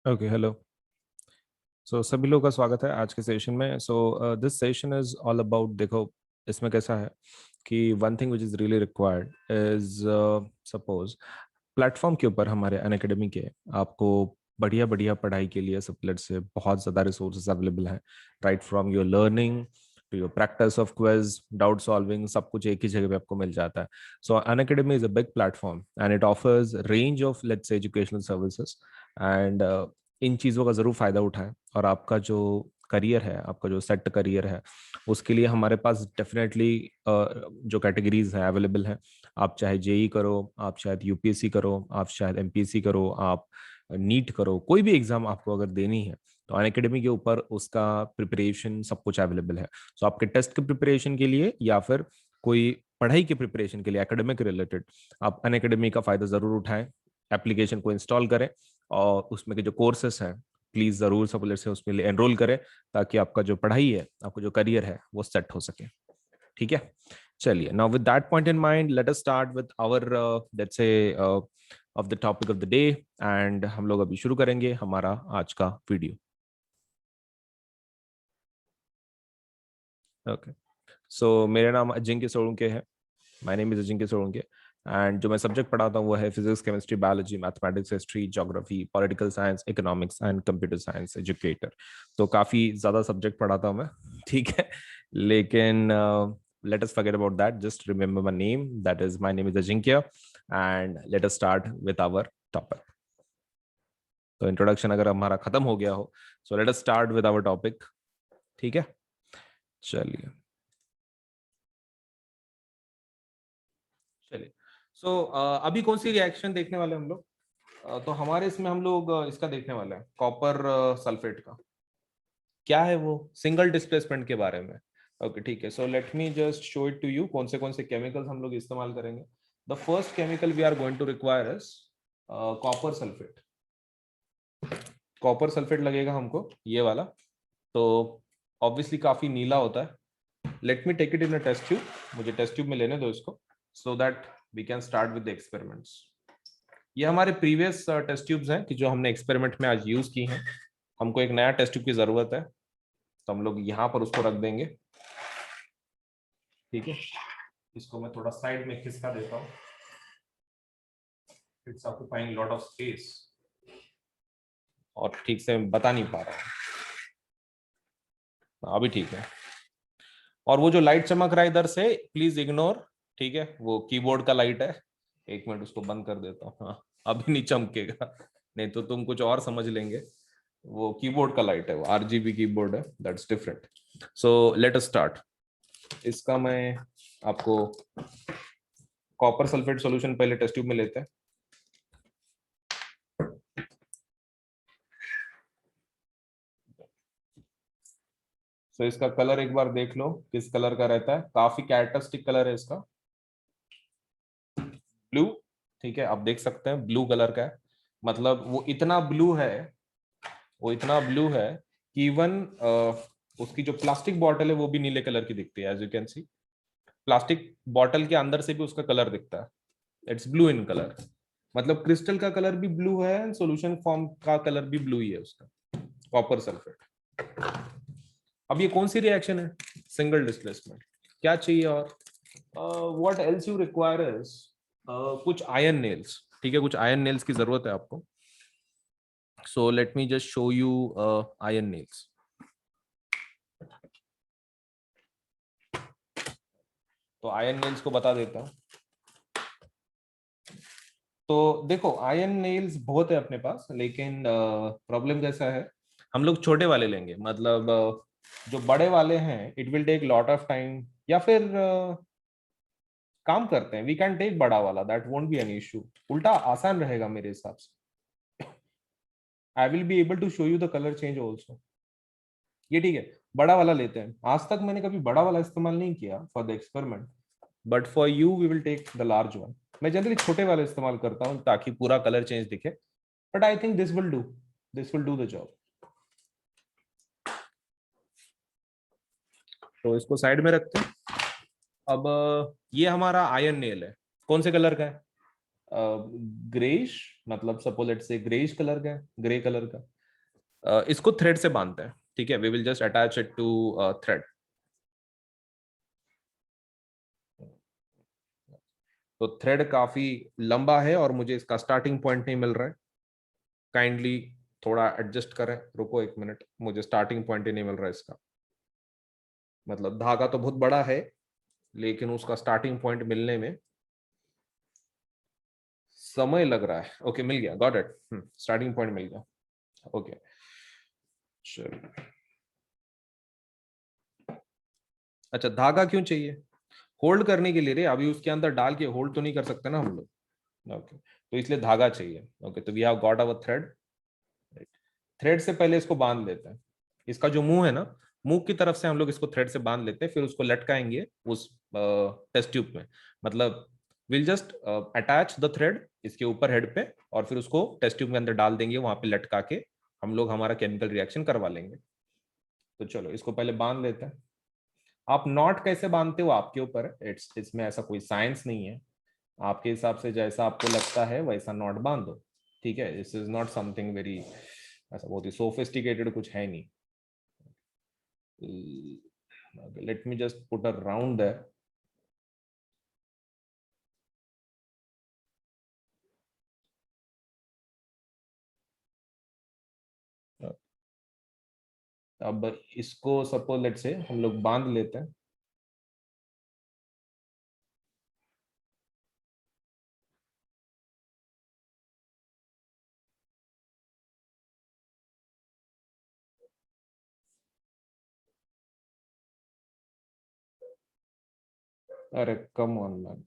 Okay, hello. सो सभी लोगों का स्वागत है आज के सेशन में। This session is all about, देखो इसमें कैसा है कि one thing which is really required is, suppose platform के ऊपर हमारे अनअकैडमी के आपको बढ़िया बढ़िया पढ़ाई के लिए सबलेट से बहुत ज़्यादा रिसोर्सेज अवेलेबल हैं। Right from your learning to your practice of quiz, doubt solving, सब कुछ एक ही जगह पे आपको मिल जाता है। सो Unacademy is a big platform and it offers range of let's say educational services and in चीज़ों का ज़रूर फ़ायदा उठाएं। और आपका जो करियर है, आपका जो सेट करियर है, उसके लिए हमारे पास डेफिनेटली जो कैटेगरीज हैं अवेलेबल हैं। आप चाहे जेई करो, आप शायद यूपीएससी करो, आप शायद एमपीएससी करो, आप नीट करो, कोई भी एग्जाम आपको अगर देनी है तो अनअकैडमी के ऊपर उसका प्रिपरेशन सब कुछ अवेलेबल है। सो आपके टेस्ट के प्रिपरेशन के लिए या फिर कोई पढ़ाई के प्रिपरेशन के लिए एकेडमिक रिलेटेड, आप अनअकैडमी का फ़ायदा ज़रूर उठाएं। एप्लीकेशन को इंस्टॉल करें और उसमें के जो कोर्सेस हैं प्लीज जरूर सबलेट से उसमें एनरोल करें, ताकि आपका जो पढ़ाई है, आपका जो करियर है वो सेट हो सके। ठीक है, चलिए। Now with that point in mind, let us start with our let's say off the topic of the day. And हम लोग अभी शुरू करेंगे हमारा आज का वीडियो। ओके, सो मेरा नाम अजिंक्य सोलंके है। My name is Ajinkya Solanke. And जो मैं सब्जेक्ट पढ़ाता हूँ वो है physics, chemistry, biology, mathematics, history, geography, political science, economics and computer science educator. तो काफ़ी ज़्यादा सब्जेक्ट पढ़ाता हूँ मैं। ठीक है, लेकिन let us forget about that. Just remember my name. That is, my name is Ajinkya. And let us start with our topic. तो इंट्रोडक्शन अगर हमारा खत्म हो गया हो, so let us start with our topic. ठीक है, चलिए चलिए। सो अभी कौन सी रिएक्शन देखने वाले हम लोग? तो हमारे इसमें हम लोग इसका देखने वाले हैं, कॉपर सल्फेट का। क्या है वो? सिंगल डिस्प्लेसमेंट के बारे में। ओके, ठीक है। So let me just show it to you कौन से केमिकल्स हम लोग इस्तेमाल करेंगे। The first chemical we are going to require is copper sulphate. Copper sulphate लगेगा हमको, ये वाला। तो ऑब्वियसली काफी नीला होता है। Let me take it in a test tube. मुझे टेस्ट ट्यूब में लेने दो इसको, so that we can start with the experiments. ये हमारे प्रीवियस टेस्ट ट्यूब्स हैं कि जो हमने एक्सपेरिमेंट में आज यूज की हैं। हमको एक नया टेस्ट ट्यूब की जरूरत है, तो हम लोग यहाँ पर उसको रख देंगे। ठीक है, इसको मैं थोड़ा साइड में खिसका देता हूँ। It's occupying lot of space और ठीक से बता नहीं पा रहा हूँ। अभी ठीक है। और वो जो लाइट चमक रहा है इधर से, प्लीज इग्नोर। ठीक है, वो कीबोर्ड का लाइट है। एक मिनट, उसको बंद कर देता हूँ। हाँ, अभी नहीं चमकेगा, नहीं तो तुम कुछ और समझ लेंगे। वो कीबोर्ड का लाइट है, वो आरजीबी कीबोर्ड है, that's different. So let us start. इसका मैं आपको कॉपर सल्फेट सॉल्यूशन पहले टेस्ट ट्यूब में लेते हैं। सो इसका कलर एक बार देख लो किस कलर का रहता है। काफी कैरेक्टरिस्टिक कलर है इसका, ब्लू। ठीक है, आप देख सकते हैं ब्लू कलर का है। मतलब वो इतना ब्लू है, वो इतना ब्लू है कि इवन उसकी जो प्लास्टिक बॉटल है वो भी नीले कलर की दिखती है। As you can see, plastic bottle के अंदर से भी उसका कलर दिखता है। It's blue in colour. मतलब क्रिस्टल का कलर भी ब्लू है, सॉल्यूशन फॉर्म का कलर भी ब्लू ही है उसका, कॉपर सल्फेट। अब ये कौन सी रिएक्शन है? Single displacement. क्या चाहिए और what else you require is कुछ आयन नेल्स। ठीक है, कुछ आयन नेल्स की जरूरत है आपको। So let me just show you ion nails. तो आयन नेल्स को बता देता हूँ। तो देखो, आयन नेल्स बहुत है अपने पास, लेकिन प्रॉब्लम कैसा है, हम लोग छोटे वाले लेंगे। मतलब जो बड़े वाले हैं it will take lot of time. या फिर काम करते हैं, वी कैन टेक बड़ा वाला, that won't be an issue. उल्टा आसान रहेगा मेरे हिसाब से। I will be able to show you the colour change also. ये ठीक है, बड़ा वाला लेते हैं। आज तक मैंने कभी बड़ा वाला इस्तेमाल नहीं किया for the experiment, but for you we will take the large one. मैं जनरली छोटे वाले इस्तेमाल करता हूँ ताकि पूरा कलर चेंज दिखे, but I think this will do, this will do the job. तो इसको साइड में रखते हैं। अब ये हमारा आयन नेल है। कौन से कलर का है? ग्रेइश, मतलब suppose let's say greyish colour का है, ग्रे कलर का। इसको थ्रेड से बांधते हैं, ठीक है। We will just attach it to thread. तो थ्रेड काफी लंबा है और मुझे इसका स्टार्टिंग पॉइंट नहीं मिल रहा है। काइंडली थोड़ा एडजस्ट करें, रुको एक मिनट, मुझे स्टार्टिंग पॉइंट ही नहीं मिल रहा है इसका। मतलब धागा तो बहुत बड़ा है लेकिन उसका स्टार्टिंग पॉइंट मिलने में समय लग रहा है। ओके मिल गया, गॉट इट, स्टार्टिंग पॉइंट मिल गया। ओके चलो, अच्छा धागा क्यों चाहिए? होल्ड करने के लिए रे, अभी उसके अंदर डाल के होल्ड तो नहीं कर सकते ना हम लोग। ओके तो इसलिए धागा चाहिए। ओके तो we have got our thread. Thread से पहले इसको बांध लेते हैं। इसका जो मुंह है ना, मुंह की तरफ से हम लोग इसको थ्रेड से बांध लेते हैं, फिर उसको लटकाएंगे उस टेस्ट ट्यूब में। मतलब will just attach the thread इसके ऊपर हेड पे और फिर उसको टेस्ट ट्यूब के अंदर डाल देंगे, वहां पे लटका के हम लोग हमारा केमिकल रिएक्शन करवा लेंगे। तो चलो इसको पहले बांध लेते हैं। आप नॉट कैसे बांधते हो आपके ऊपर है, इसमें ऐसा कोई साइंस नहीं है। आपके हिसाब से जैसा आपको लगता है वैसा नॉट बांध दो, ठीक है। This is not something very, ऐसा बहुत ही सोफिस्टिकेटेड कुछ है नहीं। Let me just put a round there. अब इसको सपोज लेट से हम लोग बांध लेते हैं। अरे कम ऑन मैन,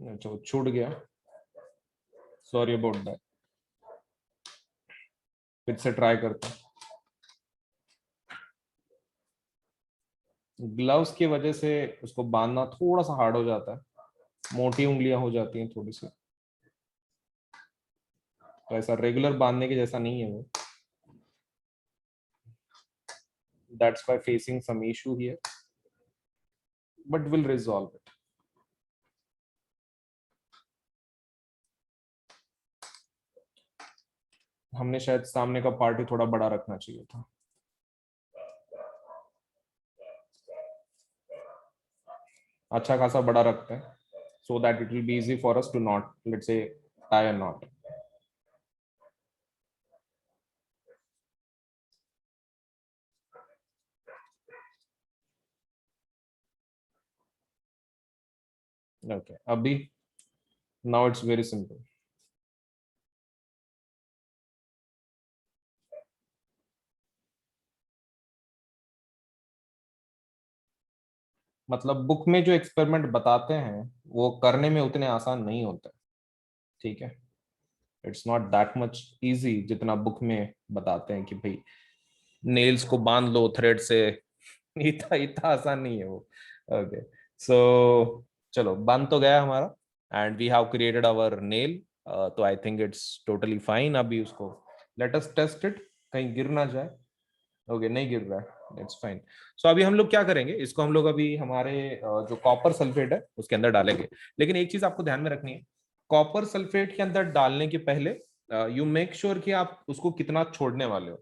अच्छा वो छूट गया, सॉरी अबाउट दैट। फिर से ट्राई करते हैं। ग्लव्स की वजह से उसको बांधना थोड़ा सा हार्ड हो जाता है, मोटी उंगलियां हो जाती हैं थोड़ी सी, तो ऐसा रेगुलर बांधने के जैसा नहीं है वो। That's why facing some issue here, but will resolve it. हमने शायद सामने का पार्ट ही थोड़ा बड़ा रखना चाहिए था। अच्छा खासा बड़ा रखते हैं so that it will be easy for us to not, let's say, tie a knot. Okay, abhi now it's very simple. मतलब बुक में जो एक्सपेरिमेंट बताते हैं वो करने में उतने आसान नहीं होते, ठीक है। It's not that much easy जितना बुक में बताते हैं कि भाई नेल्स को बांध लो थ्रेड से। इतना इतना आसान नहीं है वो। ओके सो चलो बंद तो गया हमारा and we have created our nail. तो I think it's totally fine. अभी उसको लेट अस टेस्ट इट, कहीं गिर ना जाए। ओके नहीं गिर रहा है, इट्स फाइन। सो अभी हम लोग क्या करेंगे, इसको हम लोग अभी हमारे जो कॉपर सल्फेट है उसके अंदर डालेंगे। लेकिन एक चीज आपको ध्यान में रखनी है, कॉपर सल्फेट के अंदर डालने के पहले यू मेक श्योर कि आप उसको कितना छोड़ने वाले हो,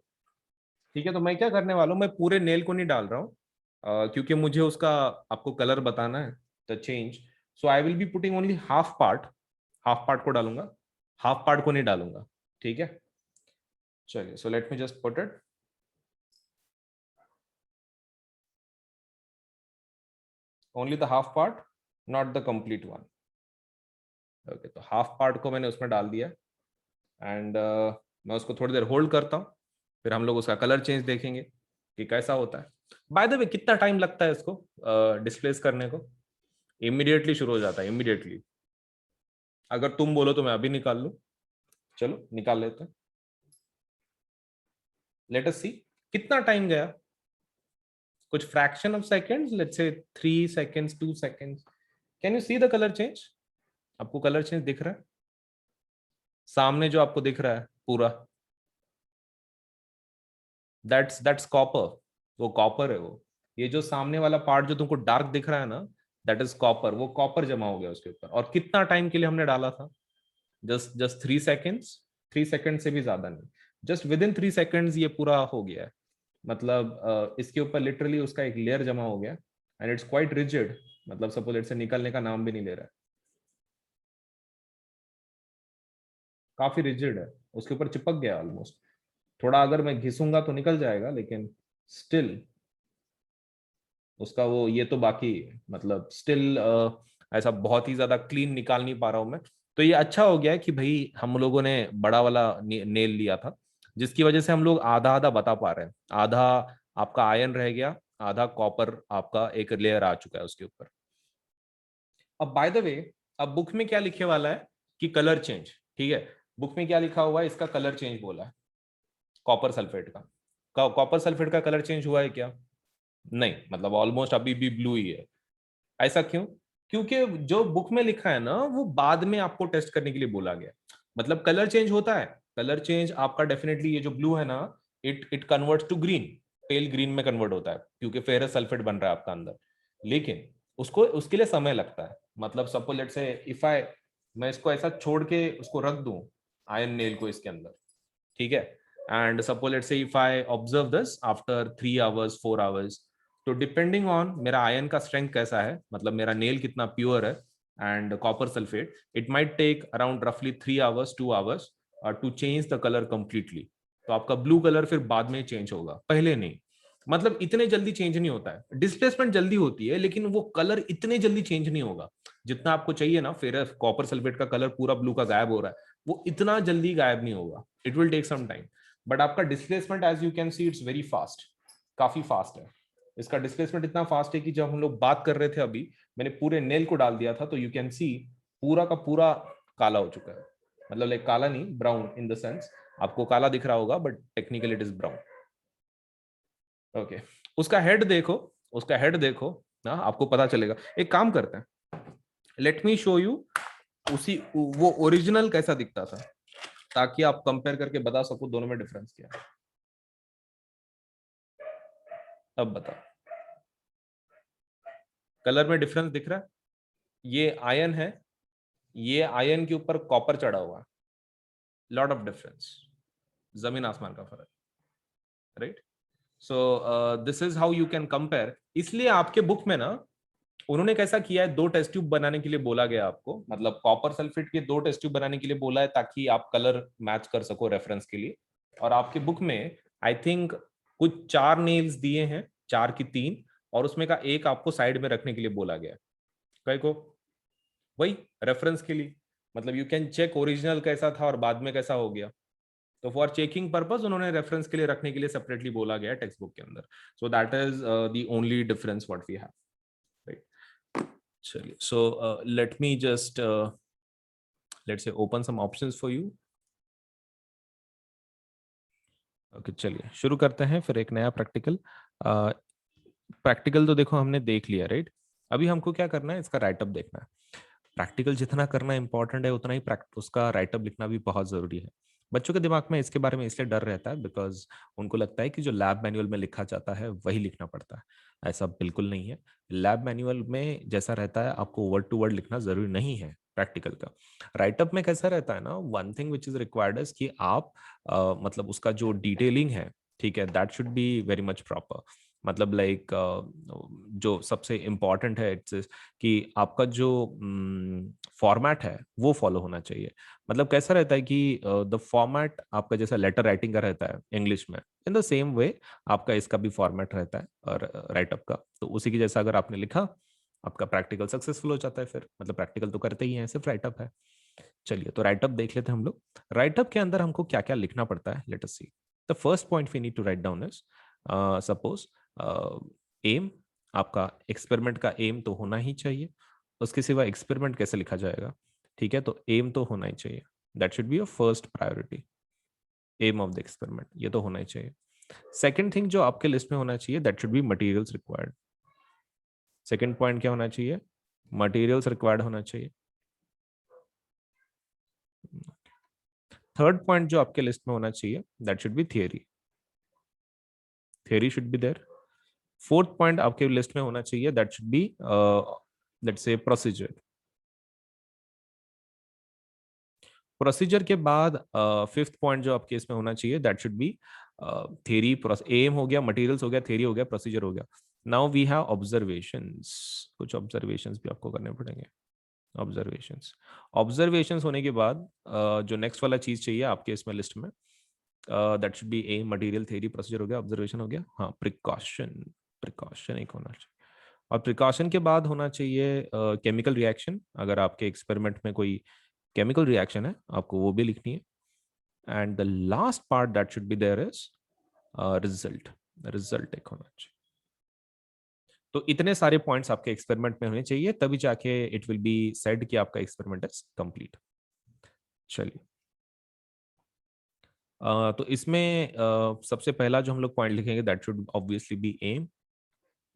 ठीक है। तो मैं क्या करने वाला हूँ, मैं पूरे नेल को नहीं डाल रहा हूँ क्योंकि मुझे उसका आपको कलर बताना है, the change. So I will be putting only half part, half part को डालूंगा, हाफ पार्ट को नहीं डालूंगा, ठीक है। चलिए so let me just put it only the half part, not the complete one. Okay तो हाफ पार्ट को मैंने उसमें डाल दिया एंड मैं उसको थोड़ी देर होल्ड करता हूँ, फिर हम लोग उसका कलर चेंज देखेंगे कि कैसा होता है। बाय द वे कितना टाइम लगता है इसको डिस्प्लेस करने को? इमीडिएटली शुरू हो जाता है, इमीडिएटली। अगर तुम बोलो तो मैं अभी निकाल लूं, चलो निकाल लेते हैं। लेट अस सी कितना टाइम गया, कुछ fraction of seconds, let's say 3 seconds, 2 seconds. Can you see the colour change? आपको कलर चेंज दिख रहा है सामने जो आपको दिख रहा है पूरा? दैट्स कॉपर, वो कॉपर है वो। ये जो सामने वाला पार्ट जो तुमको डार्क दिख रहा है ना, दैट इज कॉपर, वो कॉपर जमा हो गया उसके ऊपर। और कितना टाइम के लिए हमने डाला था? जस्ट जस्ट 3 सेकेंड्स, 3 सेकेंड से भी ज्यादा नहीं। जस्ट विद इन 3 सेकेंड्स ये पूरा हो गया है। मतलब इसके ऊपर लिटरली उसका एक लेयर जमा हो गया एंड इट्स क्वाइट रिजिड, मतलब सपोज इट से निकलने का नाम भी नहीं ले रहा है, काफी रिजिड है, उसके ऊपर चिपक गया ऑलमोस्ट। थोड़ा अगर मैं घिसूंगा तो निकल जाएगा, लेकिन स्टिल उसका वो ये तो बाकी है, मतलब स्टिल ऐसा बहुत ही ज्यादा क्लीन निकाल नहीं पा रहा हूं मैं। तो ये अच्छा हो गया है कि भाई हम लोगों ने बड़ा वाला नेल लिया था, जिसकी वजह से हम लोग आधा आधा बता पा रहे हैं। आधा आपका आयरन रह गया, आधा कॉपर आपका एक लेयर आ चुका है उसके ऊपर। अब बाय द वे, अब बुक में क्या लिखे वाला है कि कलर चेंज, ठीक है, बुक में क्या लिखा हुआ है, इसका कलर चेंज बोला है कॉपर सल्फेट का। कॉपर सल्फेट का कलर चेंज हुआ है क्या? नहीं, मतलब ऑलमोस्ट अभी भी ब्लू ही है। ऐसा क्यों? क्योंकि जो बुक में लिखा है ना वो बाद में आपको टेस्ट करने के लिए बोला गया। मतलब कलर चेंज होता है, कलर चेंज आपका डेफिनेटली, ये जो ब्लू है ना, it it converts to green, pale green में कन्वर्ट होता है, क्योंकि फेरस सल्फेट बन रहा है आपका अंदर। लेकिन उसको उसके लिए समय लगता है। मतलब सपोज लेट से इफ आई, मैं इसको ऐसा छोड़ के उसको रख दूं आयरन नेल को इसके अंदर, ठीक है, and suppose let say if I observe this after 3 hours 4 hours, तो डिपेंडिंग ऑन मेरा आयन का स्ट्रेंथ कैसा है, मतलब मेरा नेल कितना प्योर है, and copper sulphate, it might take around रफली 3 hours 2 hours to change the colour completely. तो आपका ब्लू कलर फिर बाद में चेंज होगा, पहले नहीं। मतलब इतने जल्दी चेंज नहीं होता है, डिस्प्लेसमेंट जल्दी होती है, लेकिन वो कलर इतने जल्दी चेंज नहीं होगा जितना आपको चाहिए ना। फिर कॉपर सल्फेट का कलर पूरा ब्लू का गायब हो रहा है, वो इतना जल्दी गायब नहीं होगा, it will take some time. But आपका displacement as you can see it's very fast, काफी फास्ट है। इसका डिस्प्लेसमेंट इतना फास्ट है कि जब हम लोग बात कर रहे थे अभी, मैंने पूरे नेल को डाल दिया था, तो यू कैन सी पूरा का पूरा काला हो चुका है। मतलब लाइक काला नहीं, ब्राउन इन द सेंस, आपको काला दिख रहा होगा but technically it is brown. Okay, उसका हेड देखो, उसका हेड देखो ना, आपको पता चलेगा। एक काम करते हैं, लेट मी शो यू उसी वो ओरिजिनल कैसा दिखता था, ताकि आप कंपेयर करके बता सको दोनों में डिफरेंस क्या है। अब बताओ, कलर में डिफरेंस दिख रहा है? ये आयन है, ये आयन के ऊपर कॉपर चढ़ा हुआ है, लॉट ऑफ डिफरेंस, जमीन आसमान का फर्क, right? So this is how you can compare. इसलिए आपके बुक में ना उन्होंने कैसा किया है, 2 टेस्ट ट्यूब बनाने के लिए बोला गया आपको, मतलब कॉपर सल्फेट के 2 टेस्ट ट्यूब बनाने के लिए बोला है, ताकि आप कलर मैच कर सको रेफरेंस के लिए। और आपके बुक में आई थिंक कुछ 4 नेल्स दिए हैं, 4 की 3, और उसमें का एक आपको साइड में रखने के लिए बोला गया है। कई को वही रेफरेंस के लिए, मतलब यू कैन चेक ओरिजिनल कैसा था और बाद में कैसा हो गया। तो फॉर चेकिंग पर्पस उन्होंने रेफरेंस के लिए रखने के लिए सेपरेटली बोला गया टेक्स्ट बुक के अंदर। So that is the only difference what we have, right? चलिए, so let me just let's say open some options for you. Okay, चलिए शुरू करते हैं फिर एक नया प्रैक्टिकल। प्रैक्टिकल तो देखो हमने देख लिया, राइट? अभी हमको क्या करना है, इसका राइटअप देखना है। प्रैक्टिकल जितना करना इंपॉर्टेंट है, उतना ही उसका राइटअप लिखना भी बहुत जरूरी है। बच्चों के दिमाग में इसके बारे में इसलिए डर रहता है बिकॉज उनको लगता है कि जो लैब मैनुअल में लिखा जाता है वही लिखना पड़ता है। ऐसा बिल्कुल नहीं है। लैब मैनुअल में जैसा रहता है आपको वर्ड टू वर्ड लिखना जरूरी नहीं है प्रैक्टिकल का। राइटअप में कैसा रहता है ना, one thing which is required is कि आप मतलब उसका जो डिटेलिंग है, ठीक है, that should be very much proper. मतलब लाइक जो सबसे इम्पॉर्टेंट है इट्स कि आपका जो फॉर्मेट है वो फॉलो होना चाहिए। मतलब कैसा रहता है कि द फॉर्मेट आपका जैसा लेटर राइटिंग का रहता है इंग्लिश में, इन द सेम वे आपका इसका भी फॉर्मेट रहता है और राइटअप का। तो उसी की जैसा अगर आपने लिखा, आपका प्रैक्टिकल सक्सेसफुल हो जाता है। फिर मतलब प्रैक्टिकल तो करते ही हैं, सिर्फ राइटअप है। चलिए, तो राइटअप देख लेते हैं हम लोग। राइटअप के अंदर हमको क्या क्या लिखना पड़ता है, let us see. The first point we need to write down is suppose aim. आपका एक्सपेरिमेंट का एम तो होना ही चाहिए, उसके सिवा एक्सपेरिमेंट कैसे लिखा जाएगा? ठीक है, तो एम तो होना ही चाहिए, that should be your first priority. Aim of the experiment ये तो होना ही चाहिए। सेकंड थिंग जो आपके लिस्ट में होना चाहिए, that should B materials required. Second point क्या होना चाहिए? मटेरियल्स रिक्वायर्ड होना चाहिए। थर्ड पॉइंट जो आपके लिस्ट में होना चाहिए, that should be theory. Theory should be there. Fourth point आपके लिस्ट में होना चाहिए, that should be let's say procedure. Procedure के बाद फिफ्थ पॉइंट जो आपके इसमें होना चाहिए, that should be theory. Aim हो गया, मटेरियल्स हो गया, थ्योरी हो गया, प्रोसीजर हो गया। Now we have observations. कुछ ऑब्जर्वेशंस भी आपको करने पड़ेंगे। ऑब्जर्वेशंस, ऑब्जर्वेशंस होने के बाद जो नेक्स्ट वाला चीज चाहिए आपके इसमें लिस्ट में, that should be aim, material, theory, procedure हो गया, ऑब्जर्वेशन हो गया। हाँ, प्रिकॉशन, प्रिकॉशन एक होना चाहिए। और प्रिकॉशन के बाद होना चाहिए केमिकल रिएक्शन। अगर आपके एक्सपेरिमेंट में कोई केमिकल रिएक्शन है, आपको वो भी लिखनी है। And the last part that should be there is result. Result एक होना चाहिए। तो इतने सारे पॉइंट्स आपके एक्सपेरिमेंट में होने चाहिए, तभी जाके इट विल बी सेड कि आपका एक्सपेरिमेंट इज कंप्लीट। चलिए, तो इसमें सबसे पहला जो हम लोग पॉइंट लिखेंगे, that should obviously be aim.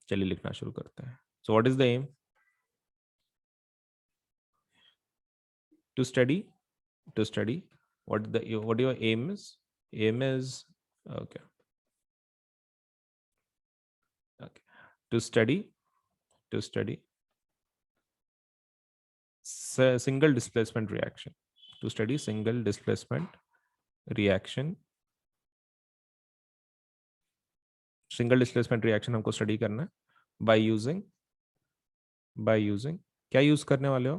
चलिए लिखना शुरू करते हैं। So what is the aim? To study, to study. What your aim is? Aim is okay. Okay. To study, to study single displacement reaction. To study single displacement reaction. Single displacement reaction हमको study करना है by using क्या use करने वाले हो?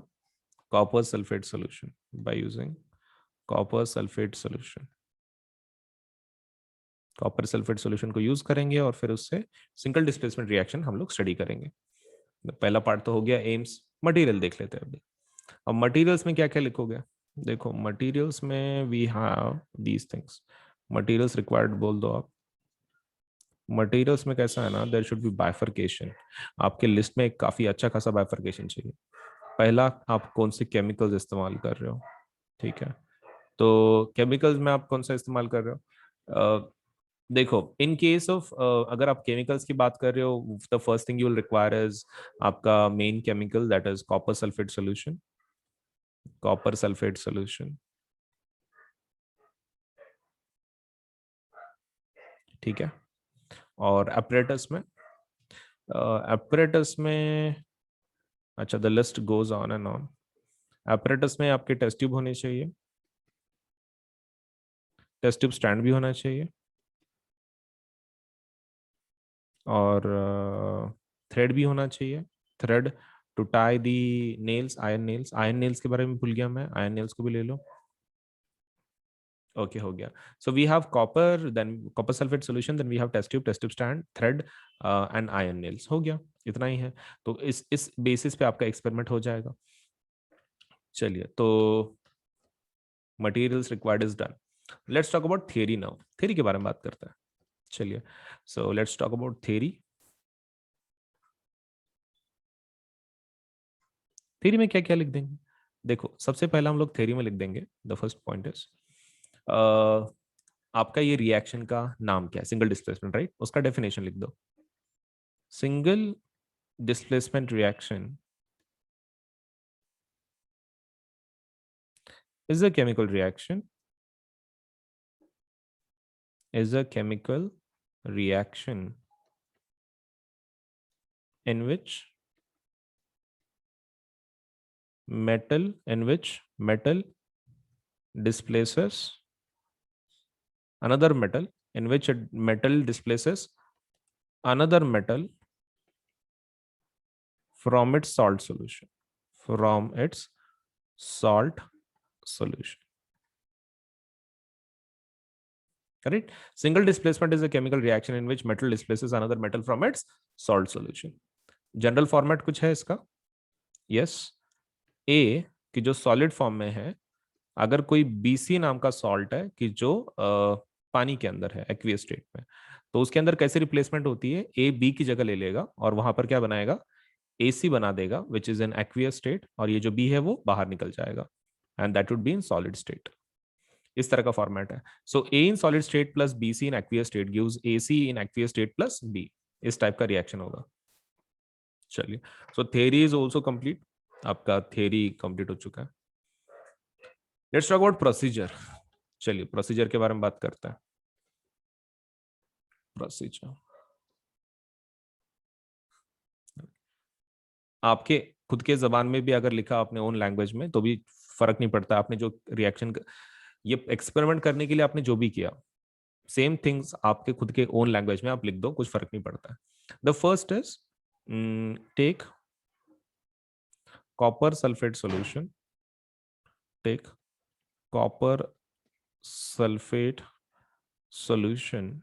Copper sulphate solution. by using copper sulphate solution. Copper sulphate solution को use करेंगे और फिर उससे सिंगल डिस्प्लेसमेंट रिएक्शन हम लोग स्टडी करेंगे। पहला पार्ट तो हो गया एम्स। मटेरियल देख लेते हैं अभी। अब मटेरियल्स में क्या क्या लिखोगे? देखो, मटेरियल्स में we have these things. Materials required बोल दो आप। मटेरियल्स में कैसा है ना, देयर शुड बी बाइफरकेशन। आपके लिस्ट में एक काफी अच्छा खासा बाइफरकेशन चाहिए। पहला, आप कौन से केमिकल्स इस्तेमाल कर रहे हो, ठीक है? तो केमिकल्स में आप कौन सा इस्तेमाल कर रहे हो? देखो, इन केस ऑफ अगर आप केमिकल्स की बात कर रहे हो, the first thing you will require is आपका main chemical, that is copper sulphate solution. Copper sulphate solution, ठीक है? और apparatus में, apparatus में, अच्छा, the list goes on and on. apparatus में आपके टेस्ट ट्यूब होने चाहिए, टेस्ट ट्यूब स्टैंड भी होना चाहिए, और थ्रेड भी होना चाहिए। Thread to tie the nails, iron nails. Iron nails के बारे में भूल गया मैं, आयरन नेल्स को भी ले लो। ओके, हो गया। So we have copper, then copper sulphate solution, then we have test tube stand, thread and iron nails. हो गया, इतना ही है। तो इस बेसिस पे आपका एक्सपेरिमेंट हो जाएगा। चलिए, तो materials required is done. Let's talk about theory now. Theory के बारे में बात करते हैं। चलिए, so let's talk about theory. Theory में क्या क्या लिख देंगे? देखो, सबसे पहला हम लोग थियरी में लिख देंगे, द फर्स्ट पॉइंट इज आपका ये रिएक्शन का नाम क्या है? Single displacement, right? उसका डेफिनेशन लिख दो। Single displacement reaction is a chemical reaction, is a chemical reaction in which metal displaces another metal, in which a metal displaces another metal from its salt solution, from its salt solution. Correct? Single displacement is a chemical reaction in which metal displaces another metal from its salt solution. General format कुछ है इसका? Yes. ए कि जो solid form में है, अगर कोई BC नाम का सॉल्ट है कि जो पानी के अंदर है, एक्वियस स्टेट में, तो उसके अंदर कैसे रिप्लेसमेंट होती है? ए बी की जगह ले लेगा और वहां पर क्या बनाएगा? AC बना देगा, which is an aqueous state, और ये जो बी है वो बाहर निकल जाएगा, and that would be in solid state. इस तरह का फॉर्मेट है। So A in solid state plus BC in aqueous state gives AC in aqueous state plus B. इस टाइप का रिएक्शन होगा। चलिए, so theory is also complete. आपका theory complete हो चुका है। Let's talk about procedure. चलिए, प्रोसीजर के बारे में बात करते हैं। प्रोसीजर आपके खुद के जबान में भी अगर लिखा आपने ओन लैंग्वेज में, तो भी फर्क नहीं पड़ता आपने जो रिएक्शन, ये एक्सपेरिमेंट करने के लिए आपने जो भी किया, सेम थिंग्स आपके खुद के ओन लैंग्वेज में आप लिख दो, कुछ फर्क नहीं पड़ता है. The first is take copper sulphate solution, take copper sulphate solution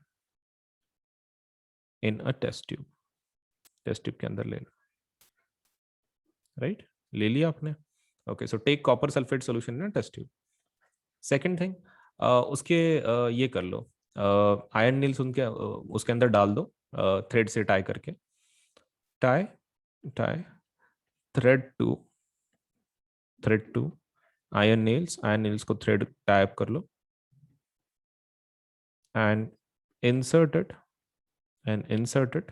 in a test tube. Test tube के अंदर ले लो, राइट, ले लिया आपने. Okay, so take copper sulphate solution in a test tube. Second thing, उसके ये कर लो, आयरन नील्स उनके उसके अंदर डाल दो, थ्रेड से टाई करके. Tie tie thread to iron nails को थ्रेड टाई अप कर लो, and insert it insert it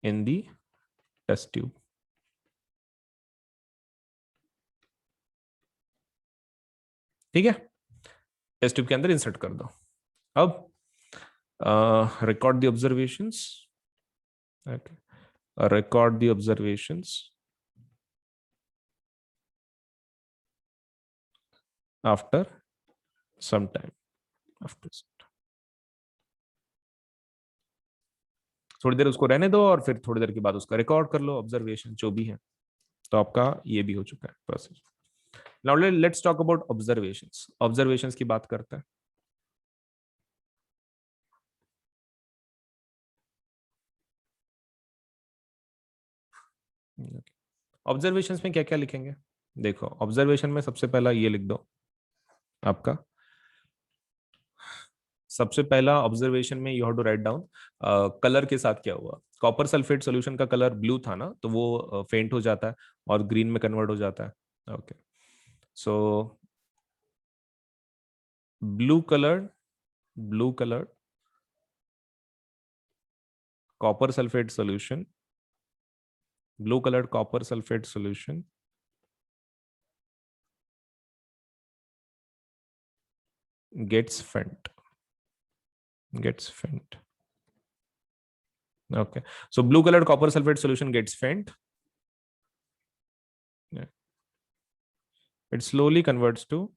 in the test tube. ठीक है, टेस्ट ट्यूब के अंदर इंसर्ट कर दो. अब record the observations. Record the observations after some time. थोड़ी देर उसको रहने दो और फिर थोड़ी देर के बाद उसका रिकॉर्ड कर लो, ऑब्जर्वेशन जो भी है. तो आपका ये भी हो चुका है process. Now let's talk about observations. Observations की बात करते हैं. ऑब्जर्वेशंस में क्या क्या लिखेंगे? देखो, ऑब्जर्वेशन में सबसे पहला ये लिख दो आपका. सबसे पहला ऑब्जर्वेशन में you have to write down colour के साथ क्या हुआ. कॉपर सल्फेट सॉल्यूशन का कलर ब्लू था ना, तो वो फेंट हो जाता है और ग्रीन में कन्वर्ट हो जाता है. Okay, so blue coloured copper sulphate solution, blue colored copper sulfate solution gets faint. Okay, so blue colored copper sulfate solution gets faint. Yeah. it slowly converts to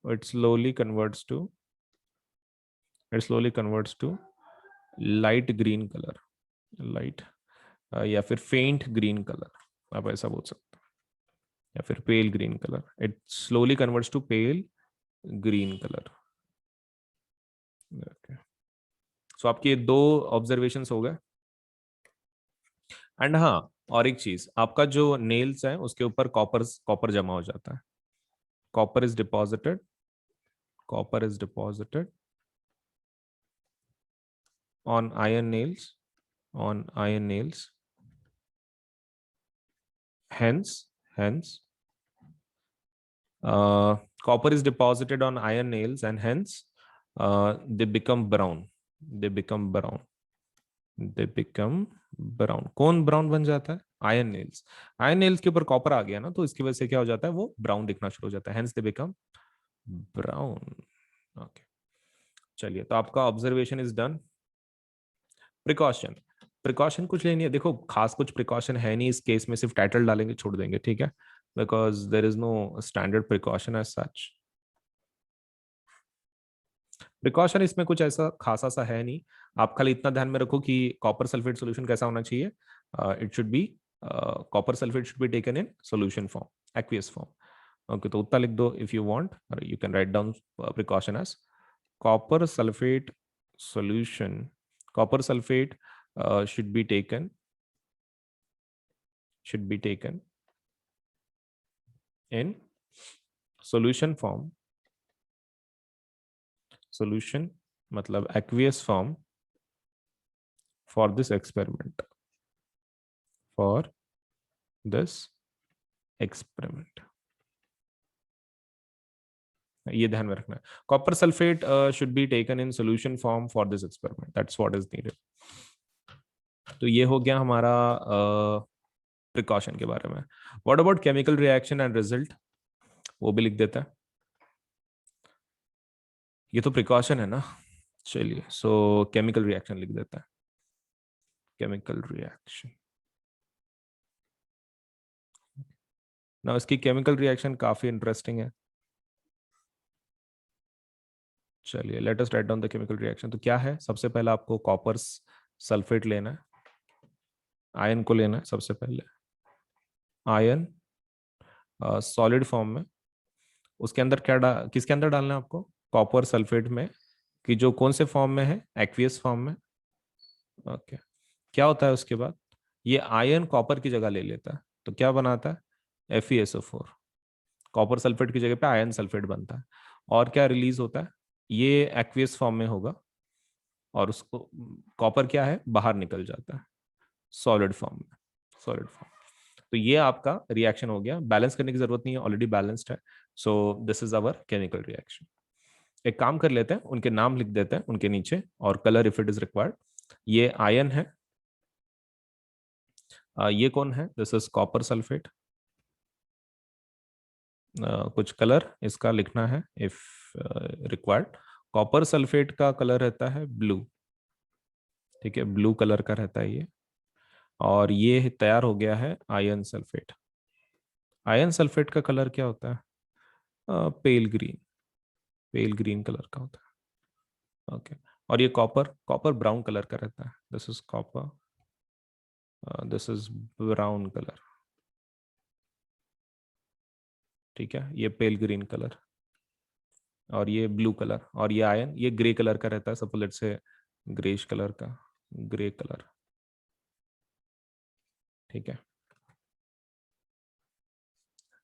it slowly converts to light green color, light या फिर फेंट green colour, आप ऐसा बोल सकते हो, या फिर pale green colour. It slowly converts to pale green colour. So आपके ये दो ऑब्जर्वेशंस हो गए. एंड हाँ, और एक चीज, आपका जो नेल्स है उसके ऊपर कॉपर जमा हो जाता है. Copper is deposited on iron nails. Hence copper is deposited on iron nails, and hence they become brown. कौन ब्राउन बन जाता है? आयरन नेल्स के ऊपर कॉपर आ गया ना, तो इसकी वजह से क्या हो जाता है, वो ब्राउन दिखना शुरू हो जाता है. Hence they become brown. Okay, चलिए, तो आपका ऑब्जर्वेशन इज डन. प्रिकॉशन कुछ लेनी है, देखो खास कुछ प्रिकॉशन है नहीं इस केस में, सिर्फ टाइटल डालेंगे छोड़ देंगे, ठीक है, because there is no standard precaution as such. Precaution इसमें कुछ ऐसा खासा सा है नहीं. आप खाली इतना ध्यान में रखो कि कॉपर सल्फेट सोल्यूशन कैसा होना चाहिए. It should be copper sulphate should be taken in solution form, aqueous form. Okay, तो उतना लिख दो if you want, you can write down precaution as copper sulphate solution. Copper sulfate should be taken in solution form. Solution मतलब aqueous form for this experiment. ये ध्यान में रखना है. Copper sulphate should be taken in solution form for this experiment. That's what is needed. तो ये हो गया हमारा प्रिकॉशन के बारे में. What about chemical reaction and result, वो भी लिख देता है. ये तो प्रिकॉशन है ना. चलिए, सो केमिकल रिएक्शन लिख देता है. केमिकल रिएक्शन, ना इसकी केमिकल रिएक्शन काफी इंटरेस्टिंग है। चलिए let us write down the chemical reaction. तो क्या है, सबसे पहले आपको कॉपर सल्फेट लेना है, आयन को लेना है सबसे पहले, आयन सॉलिड फॉर्म में। उसके अंदर किसके अंदर डालना है आपको, कॉपर सल्फेट में, कि जो कौन से फॉर्म में है, एक्वियस फॉर्म में। ओके, क्या होता है उसके बाद, ये आयन कॉपर की जगह ले लेता है, तो क्या बनाता है, FeSO4। कॉपर सल्फेट की जगह पे आयन सल्फेट बनता है, और क्या रिलीज होता है, ये एक्वियस फॉर्म में होगा, और उसको कॉपर क्या है, बाहर निकल जाता है सॉलिड फॉर्म में, सॉलिड फॉर्म। तो ये आपका रिएक्शन हो गया, बैलेंस करने की जरूरत नहीं है, ऑलरेडी बैलेंस्ड है। So this is our chemical reaction. एक काम कर लेते हैं, उनके नाम लिख देते हैं उनके नीचे, और colour if it is required. ये आयन है, ये कौन है, दिस इज कॉपर सल्फेट। कुछ कलर इसका लिखना है इफ रिक्वायर्ड। कॉपर सल्फेट का कलर रहता है ब्लू, ठीक है, ब्लू कलर का रहता है ये। और ये तैयार हो गया है आयन सल्फेट। आयन सल्फेट का कलर क्या होता है, पेल ग्रीन, पेल ग्रीन कलर का होता है। ओके, और ये कॉपर, कॉपर ब्राउन कलर का रहता है, this is copper, this is brown colour, ठीक है, ये पेल ग्रीन कलर, और ये ब्लू कलर, और ये आयन, ये ग्रे कलर का रहता है, suppose let's say greyish colour का, ग्रे कलर, ठीक है।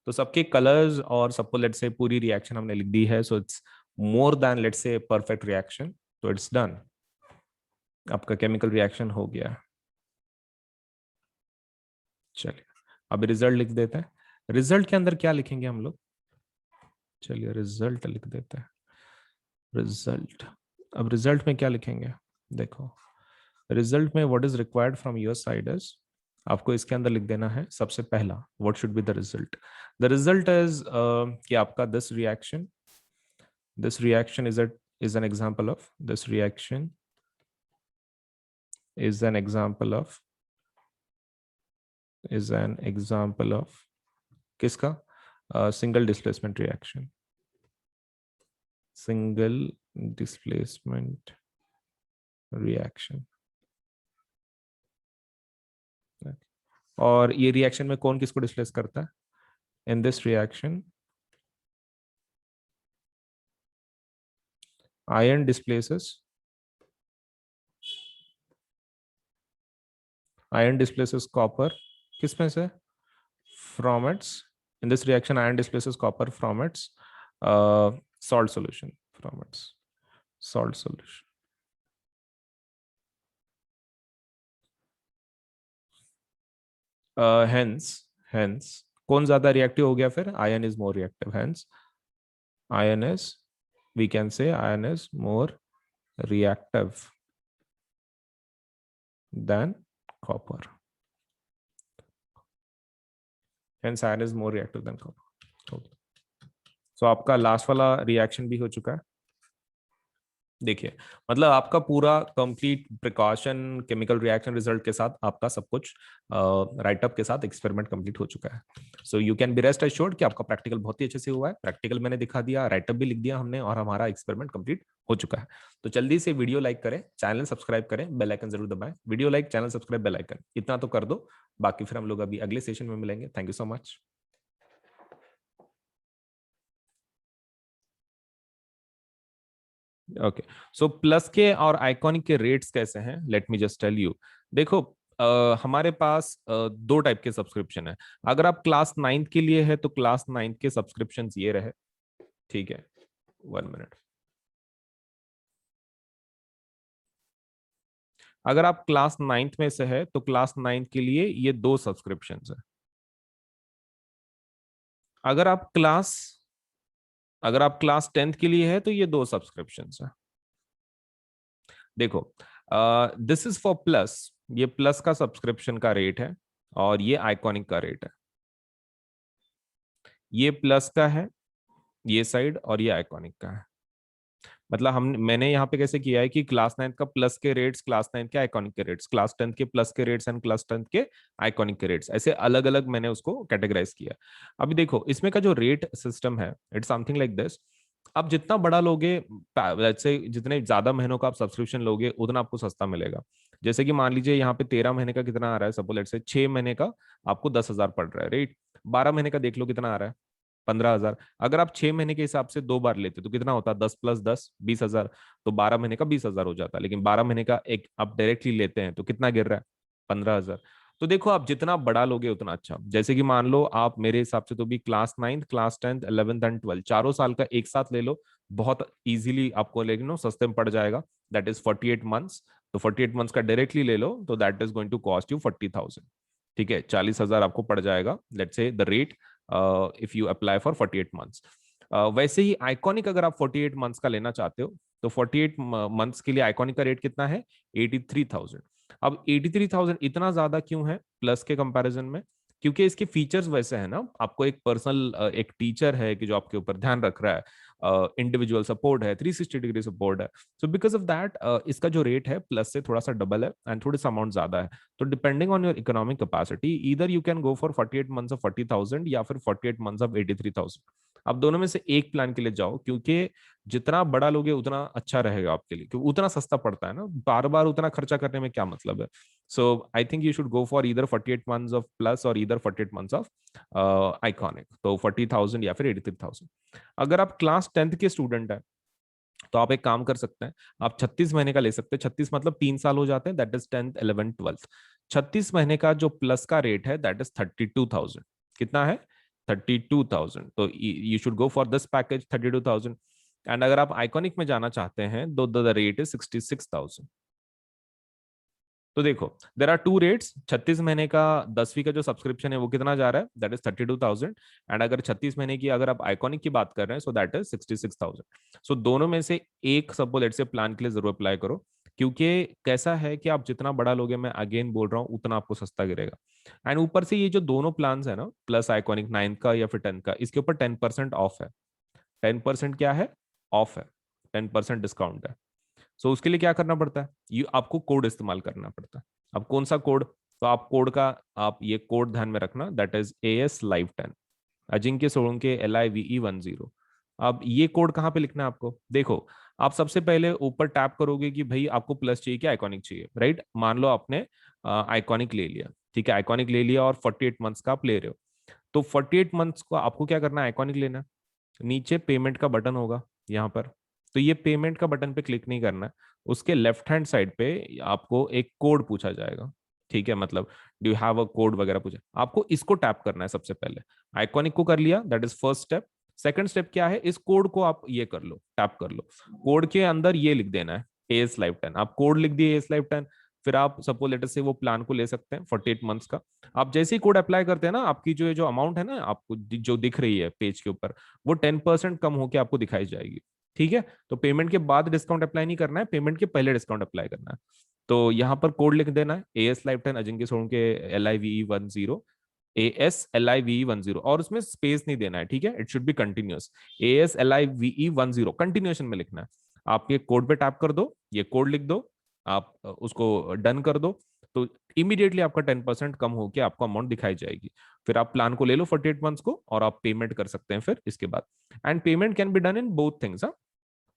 तो सबके कलर्स और सबको लेट्स से पूरी रिएक्शन हमने लिख दी है, so it's more than let's say perfect reaction, तो इट्स डन, आपका केमिकल रिएक्शन हो गया। चलिए अब रिजल्ट लिख देते हैं। रिजल्ट के अंदर क्या लिखेंगे हम लोग, चलिए रिजल्ट लिख देते हैं। रिजल्ट, अब रिजल्ट में क्या लिखेंगे, देखो रिजल्ट में what is required from your side is, आपको इसके अंदर लिख देना है सबसे पहला, what should be the result. The result is कि आपका this reaction is an example of, this reaction is an example of, is an example of किसका, single displacement reaction, single displacement reaction. और ये रिएक्शन में कौन किसको displace करता है, in this reaction ion displaces, ion displaces copper, किस में से, from its, in this reaction iron displaces copper from its salt solution, from its salt solution। hence कौन ज्यादा रिएक्टिव हो गया फिर, ion is more reactive, hence iron is, we can say iron is more reactive than copper, hence iron is more reactive than copper। okay. So आपका last वाला reaction भी हो चुका है। देखिए मतलब आपका पूरा complete precaution chemical reaction result के साथ आपका सब कुछ राइटअप के साथ एक्सपेरिमेंट कंप्लीट हो चुका है। सो you can be rest assured कि आपका प्रैक्टिकल बहुत ही अच्छे से हुआ है, प्रैक्टिकल मैंने दिखा दिया, राइटअप भी लिख दिया हमने, और हमारा एक्सपेरिमेंट कंप्लीट हो चुका है। तो जल्दी से वीडियो लाइक करें, चैनल सब्सक्राइब करें, बेल आइकन जरूर दबाएं, video like, channel subscribe, bell icon, इतना तो कर दो। बाकी फिर हम लोग अभी अगले सेशन में मिलेंगे। Thank you so much. Okay, so plus के और आइकॉनिक के रेट्स कैसे हैं, let me just tell you. देखो हमारे पास दो टाइप के सब्सक्रिप्शन है। अगर आप क्लास 9th के लिए है तो क्लास 9th के सब्सक्रिप्शन ये रहे, ठीक है, 1 मिनट। अगर आप क्लास 9th में से है तो क्लास 9th के लिए ये दो सब्सक्रिप्शन है। अगर आप क्लास अगर आप क्लास 10th के लिए है तो ये दो सब्सक्रिप्शन है। देखो दिस इज फॉर प्लस, ये प्लस का सब्सक्रिप्शन का रेट है, और ये आइकॉनिक का रेट है। ये प्लस का है ये साइड, और ये आइकॉनिक का है। मतलब हम मैंने यहाँ पे कैसे किया है कि क्लास 9 का प्लस के रेट्स, क्लास 9 के आइकॉनिक के रेट्स, क्लास 10 के प्लस के रेट्स एंड क्लास 10 के आइकॉनिक के रेट्स, ऐसे अलग अलग मैंने उसको कैटेगराइज किया। अभी देखो इसमें का जो रेट सिस्टम है इट्स समथिंग लाइक दिस। आप जितना बड़ा लोगे, let's say जितने ज्यादा महीनों का आप सब्सक्रिप्शन लोगे उतना आपको सस्ता मिलेगा। जैसे कि मान लीजिए यहाँ पे 13 महीने का कितना आ रहा है, सपोज लेट्स से 6 महीने का आपको 10,000 पड़ रहा है, राइट। 12 महीने का देख लो कितना आ रहा है, 15,000। अगर आप 6 महीने के हिसाब से 2 बार लेते तो कितना होता, 10 + 10 20,000। तो 12 महीने का 20,000 हो जाता, लेकिन 12 महीने का एक आप डायरेक्टली लेते हैं तो कितना गिर रहा है, 15,000। तो देखो आप जितना बड़ा लोगे उतना अच्छा। जैसे कि मान लो आप मेरे हिसाब से तो भी क्लास 9, क्लास 10, 11th एंड 12 चारों साल का एक साथ ले लो, बहुत इजीली आपको लेकिन नो सस्ते में पड़ जाएगा। That is 48 months. तो 48 मंथ्स का डायरेक्टली ले लो तो that is going to cost you 40,000। ठीक है, 40,000 आपको पड़ जाएगा, let's say the rate, if you apply for 48 months. वैसे ही आइकॉनिक अगर आप 48 मंथ्स का लेना चाहते हो तो 48 मंथ्स के लिए आइकॉनिक का रेट कितना है, 83,000। अब 83,000 इतना ज्यादा क्यों है प्लस के कंपैरिजन में? क्योंकि इसके फीचर्स वैसे हैं ना, आपको एक पर्सनल एक टीचर है कि जो आपके ऊपर ध्यान रख रहा है, इंडिविजुअल सपोर्ट है, 360 डिग्री सपोर्ट है। सो बिकॉज ऑफ दैट इसका जो रेट है प्लस से थोड़ा सा डबल है एंड थोड़ा सा अमाउंट ज्यादा है। तो depending on your economic capacity either you can go for 48 months of 40,000 या फिर 48 मंथ्स ऑफ 83,000। आप दोनों में से एक प्लान के लिए जाओ, क्योंकि जितना बड़ा लोगे उतना अच्छा रहेगा आपके लिए, क्योंकि उतना सस्ता पड़ता है ना, बार बार उतना खर्चा करने में क्या मतलब है। So I think you should go for either 48 months of plus और ईदर 48 मंथ्स ऑफ आइकॉनिक, तो 40,000 या फिर 83,000। अगर आप क्लास 10th के स्टूडेंट हैं तो आप एक काम कर सकते हैं, आप 36 महीने का ले सकते हैं। 36 मतलब 3 साल हो जाते हैं, that is 10th 11th 12th। 36 महीने का जो प्लस का रेट है दैट इज 32,000। कितना है, 32,000। तो you should go for this package 32,000। And अगर आप आइकॉनिक में जाना चाहते हैं तो द रेट इज 66,000। तो देखो देर आर टू रेट्स। 36 महीने का 10वीं का जो सब्सक्रिप्शन है वो कितना जा रहा है, दैट इज 32,000। एंड अगर 36 महीने की अगर आप आइकॉनिक की बात कर रहे हैं सो दैट इज 66,000। सो दोनों में से एक सपोज लेट्स से प्लान के लिए जरूर अप्लाई करो, क्योंकि कैसा है कि आप जितना बड़ा लोगे, मैं अगेन बोल रहा हूँ, उतना आपको सस्ता गिरेगा। एंड ऊपर से ये जो दोनों प्लान है ना, प्लस आइकॉनिक 9 का या फिर 10 का, इसके ऊपर 10% ऑफ है। 10% क्या है, ऑफ है, 10% डिस्काउंट है। सो उसके लिए क्या करना पड़ता है, ये आपको कोड इस्तेमाल करना पड़ता है। अब कौन सा कोड, तो आप कोड का, आप ये कोड ध्यान में रखना, that is AS Live 10, Ajinkya Solanke LIVE 10। अब ये कोड कहाँ पे लिखना है आपको, देखो आप सबसे पहले ऊपर टैप करोगे कि भाई आपको प्लस चाहिए क्या आइकॉनिक चाहिए, राइट। मान लो आपने आइकॉनिक ले लिया, ठीक है, आइकॉनिक ले लिया और 48 मंथ्स का आप ले रहे हो। तो 48 मंथ्स को आपको क्या करना है, आइकॉनिक लेना है। नीचे पेमेंट का बटन होगा यहाँ पर, तो ये पेमेंट का बटन पे क्लिक नहीं करना है। उसके लेफ्ट हैंड साइड पे आपको एक कोड पूछा जाएगा, ठीक है, मतलब do you have a code वगैरह पूछा, आपको इसको टैप करना है सबसे पहले। आइकॉनिक को कर लिया, that is first step. Second step क्या है, इस कोड को आप ये कर लो, टैप कर लो। कोड के अंदर ये लिख देना है AS Live 10। आप कोड लिख दिए AS Live 10, फिर आप सपोज लेटर से वो प्लान को ले सकते हैं 48 मंथ्स का। आप जैसे ही कोड अप्लाई करते हैं ना, आपकी जो जो अमाउंट है ना आपको जो दिख रही है पेज के ऊपर, वो 10% कम होकर आपको दिखाई जाएगी। ठीक है, तो पेमेंट के बाद डिस्काउंट अप्लाई नहीं करना है, पेमेंट के पहले डिस्काउंट अप्लाई करना है। तो यहाँ पर कोड लिख देना है AS Live 10 अजिंक्य सोलन के LIVE 10, ASLIVE 10, और उसमें स्पेस नहीं देना है, ठीक है, it should B continuous. ASLIVE 10 continuation में लिखना है। आप ये कोड पे टैप कर दो, ये कोड लिख दो, आप उसको डन कर दो, तो इमीडिएटली आपका 10% कम होकर आपको अमाउंट दिखाई जाएगी। फिर आप प्लान को ले लो 48 मंथ्स को और आप पेमेंट कर सकते हैं फिर इसके बाद। And payment can be done in both things.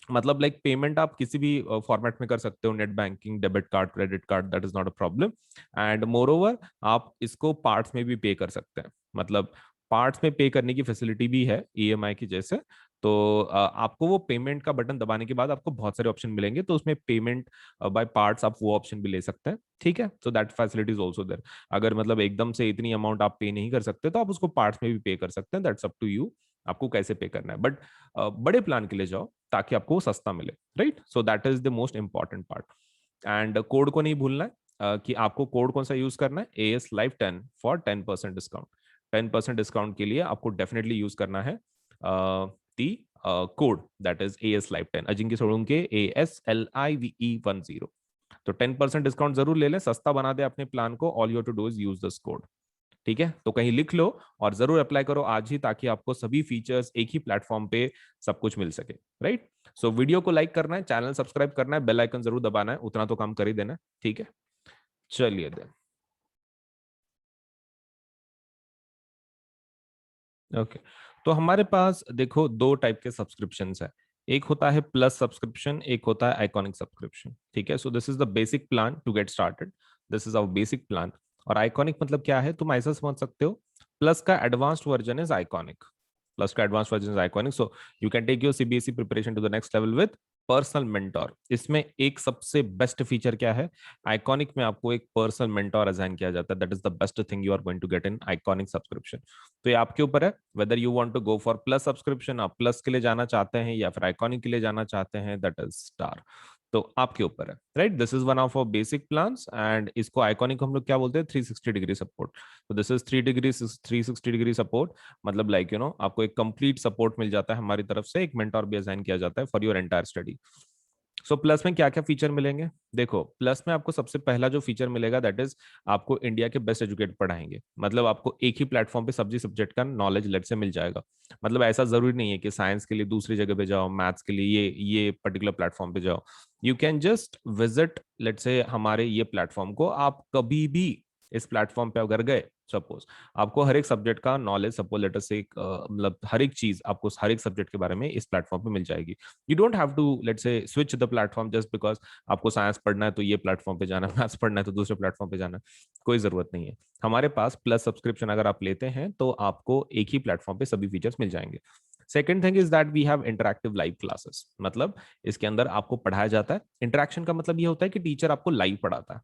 मतलब लाइक पेमेंट आप किसी भी फॉर्मेट में कर सकते हो, net banking, debit card, credit card, that is not a problem. And more over आप इसको पार्ट्स में भी पे कर सकते हैं, मतलब पार्ट्स में पे करने की फैसिलिटी भी है EMI की जैसे। तो आपको वो पेमेंट का बटन दबाने के बाद आपको बहुत सारे ऑप्शन मिलेंगे, तो उसमें पेमेंट बाय पार्ट्स आप वो ऑप्शन भी ले सकते हैं, ठीक है। So that facility is also there. अगर मतलब एकदम से इतनी अमाउंट आप पे नहीं कर सकते तो आप उसको पार्ट्स में भी पे कर सकते हैं, दैट्स अप टू यू, आपको कैसे पे करना है। बट बड़े प्लान के लिए जाओ ताकि आपको सस्ता मिले, right. So that is the most important part. And code को नहीं भूलना है कि आपको कोड कौन सा यूज करना है, AS Live 10 for 10% discount. 10% discount के लिए आपको डेफिनेटली यूज करना है दी code, that is AS Live 10 Ajinkya Solanke ASLIVE 10। तो 10% डिस्काउंट जरूर ले लें, सस्ता बना दे अपने प्लान को। All you to do is use this code, ठीक है। तो कहीं लिख लो और जरूर अप्लाई करो आज ही, ताकि आपको सभी फीचर्स एक ही प्लेटफॉर्म पे सब कुछ मिल सके, राइट। सो वीडियो को लाइक करना है, चैनल सब्सक्राइब करना है, बेल आइकन जरूर दबाना है, उतना तो काम कर ही देना है, ठीक है। चलिए देन, ओके। तो हमारे पास देखो दो टाइप के सब्सक्रिप्शंस है, एक होता है प्लस सब्सक्रिप्शन, एक होता है आइकॉनिक सब्सक्रिप्शन, ठीक है। So this is the basic plan to get started, this is our basic plan. और आइकॉनिक मतलब क्या है, तुम ऐसा समझ सकते हो, प्लस का advanced version is Iconic, plus का advance version is Iconic. So you can take your CBSE preparation to the next level with personal mentor. इसमें एक सबसे बेस्ट फीचर क्या है, आइकॉनिक में आपको एक पर्सनल मेंटोर असाइन किया जाता है, that is the best thing you are going to get in iconic subscription. तो ये आपके ऊपर है whether you want to go for plus subscription, आप प्लस के लिए जाना चाहते हैं या फिर आइकॉनिक के लिए जाना चाहते हैं, दैट इज स्टार। तो आपके ऊपर है, right. This is one of our basic plans, and इसको आइकॉनिक हम लोग क्या बोलते हैं, 360 डिग्री सपोर्ट। तो दिस इज 360 डिग्री सपोर्ट, मतलब लाइक यू नो आपको एक कंप्लीट सपोर्ट मिल जाता है हमारी तरफ से, एक मेंटोर भी असाइन किया जाता है for your entire study. So plus में क्या क्या फीचर मिलेंगे, देखो प्लस में आपको सबसे पहला जो फीचर मिलेगा दैट इज आपको इंडिया के बेस्ट एजुकेट पढ़ाएंगे, मतलब आपको एक ही प्लेटफॉर्म पे सब्जी सब्जेक्ट का नॉलेज लेट से मिल जाएगा। मतलब ऐसा जरूरी नहीं है कि साइंस के लिए दूसरी जगह पे जाओ, मैथ्स के लिए ये पर्टिकुलर प्लेटफॉर्म पे जाओ। You can just visit let say हमारे ये प्लेटफॉर्म को, आप कभी भी इस प्लेटफॉर्म पे अगर गए, सपोज आपको हर एक सब्जेक्ट का नॉलेज, सपोज लेटर से मतलब हर एक चीज आपको हर एक सब्जेक्ट के बारे में इस प्लेटफॉर्म पे मिल जाएगी। You don't have to let's say switch the platform just because आपको साइंस पढ़ना है तो ये प्लेटफॉर्म पे जाना है, मैथ्स पढ़ना है तो दूसरे प्लेटफॉर्म पे जाना है, कोई जरूरत नहीं है। हमारे पास प्लस सब्सक्रिप्शन अगर आप लेते हैं तो आपको एक ही प्लेटफॉर्म पे सभी फीचर्स मिल जाएंगे। Second thing is that we have interactive live classes, मतलब इसके अंदर आपको पढ़ाया जाता है। इंटरेक्शन का मतलब ये होता है कि टीचर आपको लाइव पढ़ाता है,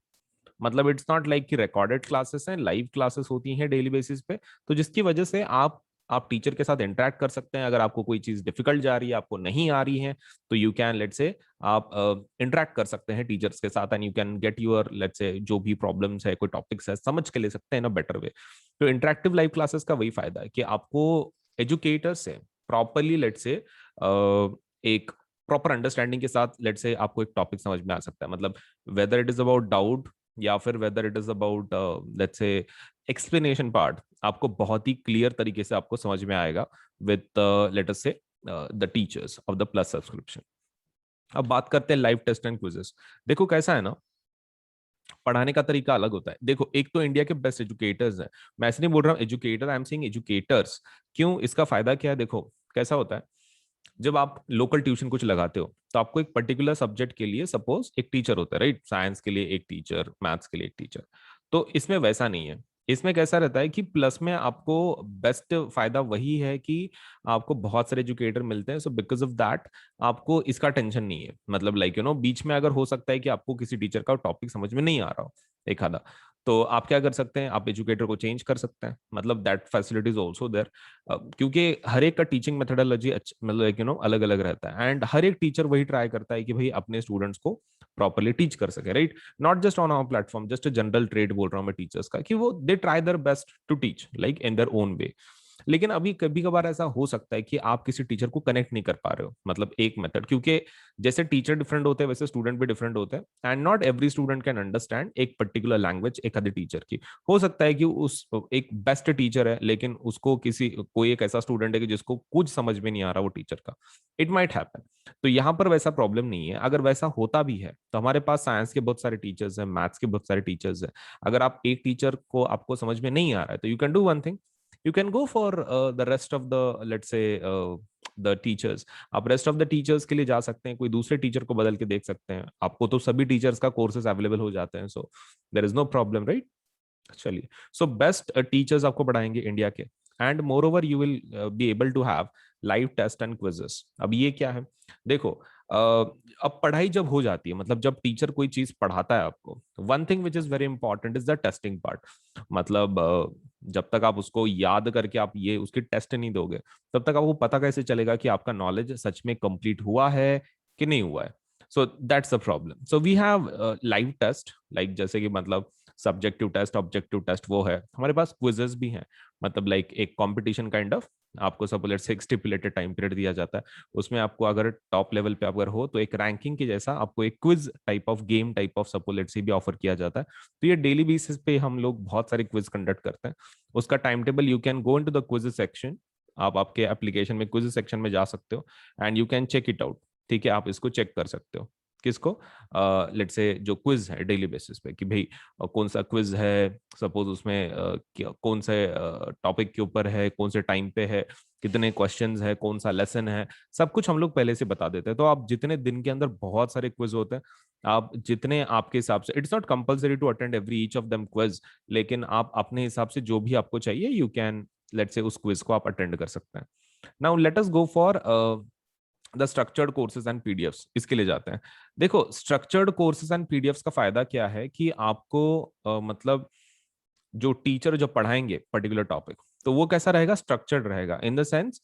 मतलब इट्स नॉट लाइक कि रिकॉर्डेड क्लासेस हैं, लाइव क्लासेस होती हैं डेली बेसिस पे। तो जिसकी वजह से आप टीचर के साथ इंटरेक्ट कर सकते हैं, अगर आपको कोई चीज डिफिकल्ट जा रही है, आपको नहीं आ रही है, तो यू कैन लेट से आप इंटरेक्ट कर सकते हैं टीचर्स के साथ, and you can get your let say जो भी प्रॉब्लम्स है, कोई टॉपिक्स है, समझ के ले सकते हैं ना बेटर वे। तो इंटरेक्टिव लाइव क्लासेस का वही फायदा है कि आपको एजुकेटर से प्रॉपरली लेट से एक प्रॉपर अंडरस्टैंडिंग के साथ लेट से आपको एक टॉपिक समझ में आ सकता है, मतलब whether it is about doubt या फिर whether it is about let's say explanation part, आपको बहुत ही क्लियर तरीके से आपको समझ में आएगा विद लेट अस से the teachers of the plus subscription. अब बात करते हैं लाइव टेस्ट एंड क्विजेस। देखो कैसा है ना, पढ़ाने का तरीका अलग होता है। देखो एक तो इंडिया के बेस्ट एजुकेटर्स हैं, मैं ऐसे नहीं बोल रहा हूँ educator, I am saying educators. क्यों, इसका फायदा क्या है, देखो कैसा होता है, जब आप लोकल ट्यूशन कुछ लगाते हो तो आपको एक पर्टिकुलर सब्जेक्ट के लिए सपोज एक टीचर होता है, राइट। साइंस के लिए एक टीचर, मैथ्स के लिए एक टीचर। तो इसमें वैसा नहीं है, इसमें कैसा रहता है कि प्लस में आपको बेस्ट फायदा वही है कि आपको बहुत सारे एजुकेटर मिलते हैं, सो बिकॉज ऑफ दैट आपको इसका टेंशन नहीं है। मतलब लाइक यू नो बीच में अगर हो सकता है कि आपको किसी टीचर का टॉपिक समझ में नहीं आ रहा हो एक आधा, तो आप क्या कर सकते हैं, आप एजुकेटर को चेंज कर सकते हैं, मतलब that facility is also there. क्योंकि हर एक का टीचिंग मेथोडोलॉजी मतलब यू नो अलग अलग रहता है, एंड हर एक टीचर वही ट्राई करता है कि भाई अपने स्टूडेंट्स को प्रॉपरली टीच कर सके, right. Not just on our platform, just a general trade बोल रहा हूँ मैं टीचर्स का, कि वो they try their best to teach like in their own way. लेकिन अभी कभी कभार ऐसा हो सकता है कि आप किसी टीचर को कनेक्ट नहीं कर पा रहे हो, मतलब एक मेथड, क्योंकि जैसे टीचर डिफरेंट होते हैं वैसे स्टूडेंट भी डिफरेंट होते हैं, and not every student can understand एक पर्टिकुलर लैंग्वेज एक आधे टीचर की। हो सकता है कि उस एक बेस्ट टीचर है लेकिन उसको किसी कोई एक ऐसा स्टूडेंट है कि जिसको कुछ समझ में नहीं आ रहा वो टीचर का, इट माइट हैपन। तो यहाँ पर वैसा प्रॉब्लम नहीं है, अगर वैसा होता भी है तो हमारे पास साइंस के बहुत सारे टीचर्स हैं, मैथ्स के बहुत सारे टीचर्स हैं। अगर आप एक टीचर को आपको समझ में नहीं आ रहा है तो you can do one thing, you can go for the rest of the let's say the teachers। आप रेस्ट ऑफ द टीचर्स के लिए जा सकते हैं, कोई दूसरे टीचर को बदल के देख सकते हैं, आपको तो सभी टीचर्स का कोर्सेज अवेलेबल हो जाते हैं, so there is no problem, right. चलिए, सो बेस्ट टीचर्स आपको पढ़ाएंगे इंडिया के, and moreover you will be able to have live test and quizzes. अब ये क्या है, देखो अब पढ़ाई जब हो जाती है, मतलब जब टीचर कोई चीज पढ़ाता है आपको, one thing which is very important is the testing part. मतलब जब तक आप उसको याद करके आप ये उसकी टेस्ट नहीं दोगे, तब तक आपको पता कैसे चलेगा कि आपका नॉलेज सच में कंप्लीट हुआ है कि नहीं हुआ है। So that's a problem. So we have live test, like जैसे कि मतलब सब्जेक्टिव टेस्ट, ऑब्जेक्टिव टेस्ट वो है, हमारे पास क्विजेस भी हैं, मतलब लाइक एक कंपटीशन काइंड ऑफ। आपको सपोज से एक स्टिपुलेटेड टाइम पीरियड दिया जाता है, उसमें आपको अगर टॉप लेवल पे अगर हो तो एक रैंकिंग के जैसा आपको एक quiz type of game type of सपोलेट से भी ऑफर किया जाता है। तो ये डेली बेसिस पे हम लोग बहुत सारे क्विज कंडक्ट करते हैं। उसका time table you can go into the quiz section, आप आपके एप्लीकेशन में क्विज सेक्शन में जा सकते हो, and you can check it out. ठीक है, आप इसको चेक कर सकते हो। किसको? लेट्स से जो क्विज है डेली बेसिस पे, कि भाई कौन सा क्विज है, सपोज उसमें कौन से टॉपिक के ऊपर है, कौन से टाइम पे है, कितने क्वेश्चंस है, कौन सा लेसन है, सब कुछ हम लोग पहले से बता देते हैं। तो आप जितने दिन के अंदर बहुत सारे क्विज होते हैं, आप जितने आपके हिसाब से, it's not compulsory to attend every each of them quiz, लेकिन आप अपने हिसाब से जो भी आपको चाहिए यू कैन, लेट्स से उस क्विज को आप अटेंड कर सकते हैं। Now let us go for the structured courses and PDFs. इसके लिए जाते हैं। देखो, स्ट्रक्चर्ड कोर्सेज एंड पीडीएफ्स का फायदा क्या है कि आपको मतलब जो टीचर जो पढ़ाएंगे पर्टिकुलर टॉपिक, तो वो कैसा रहेगा, स्ट्रक्चर्ड रहेगा, in the sense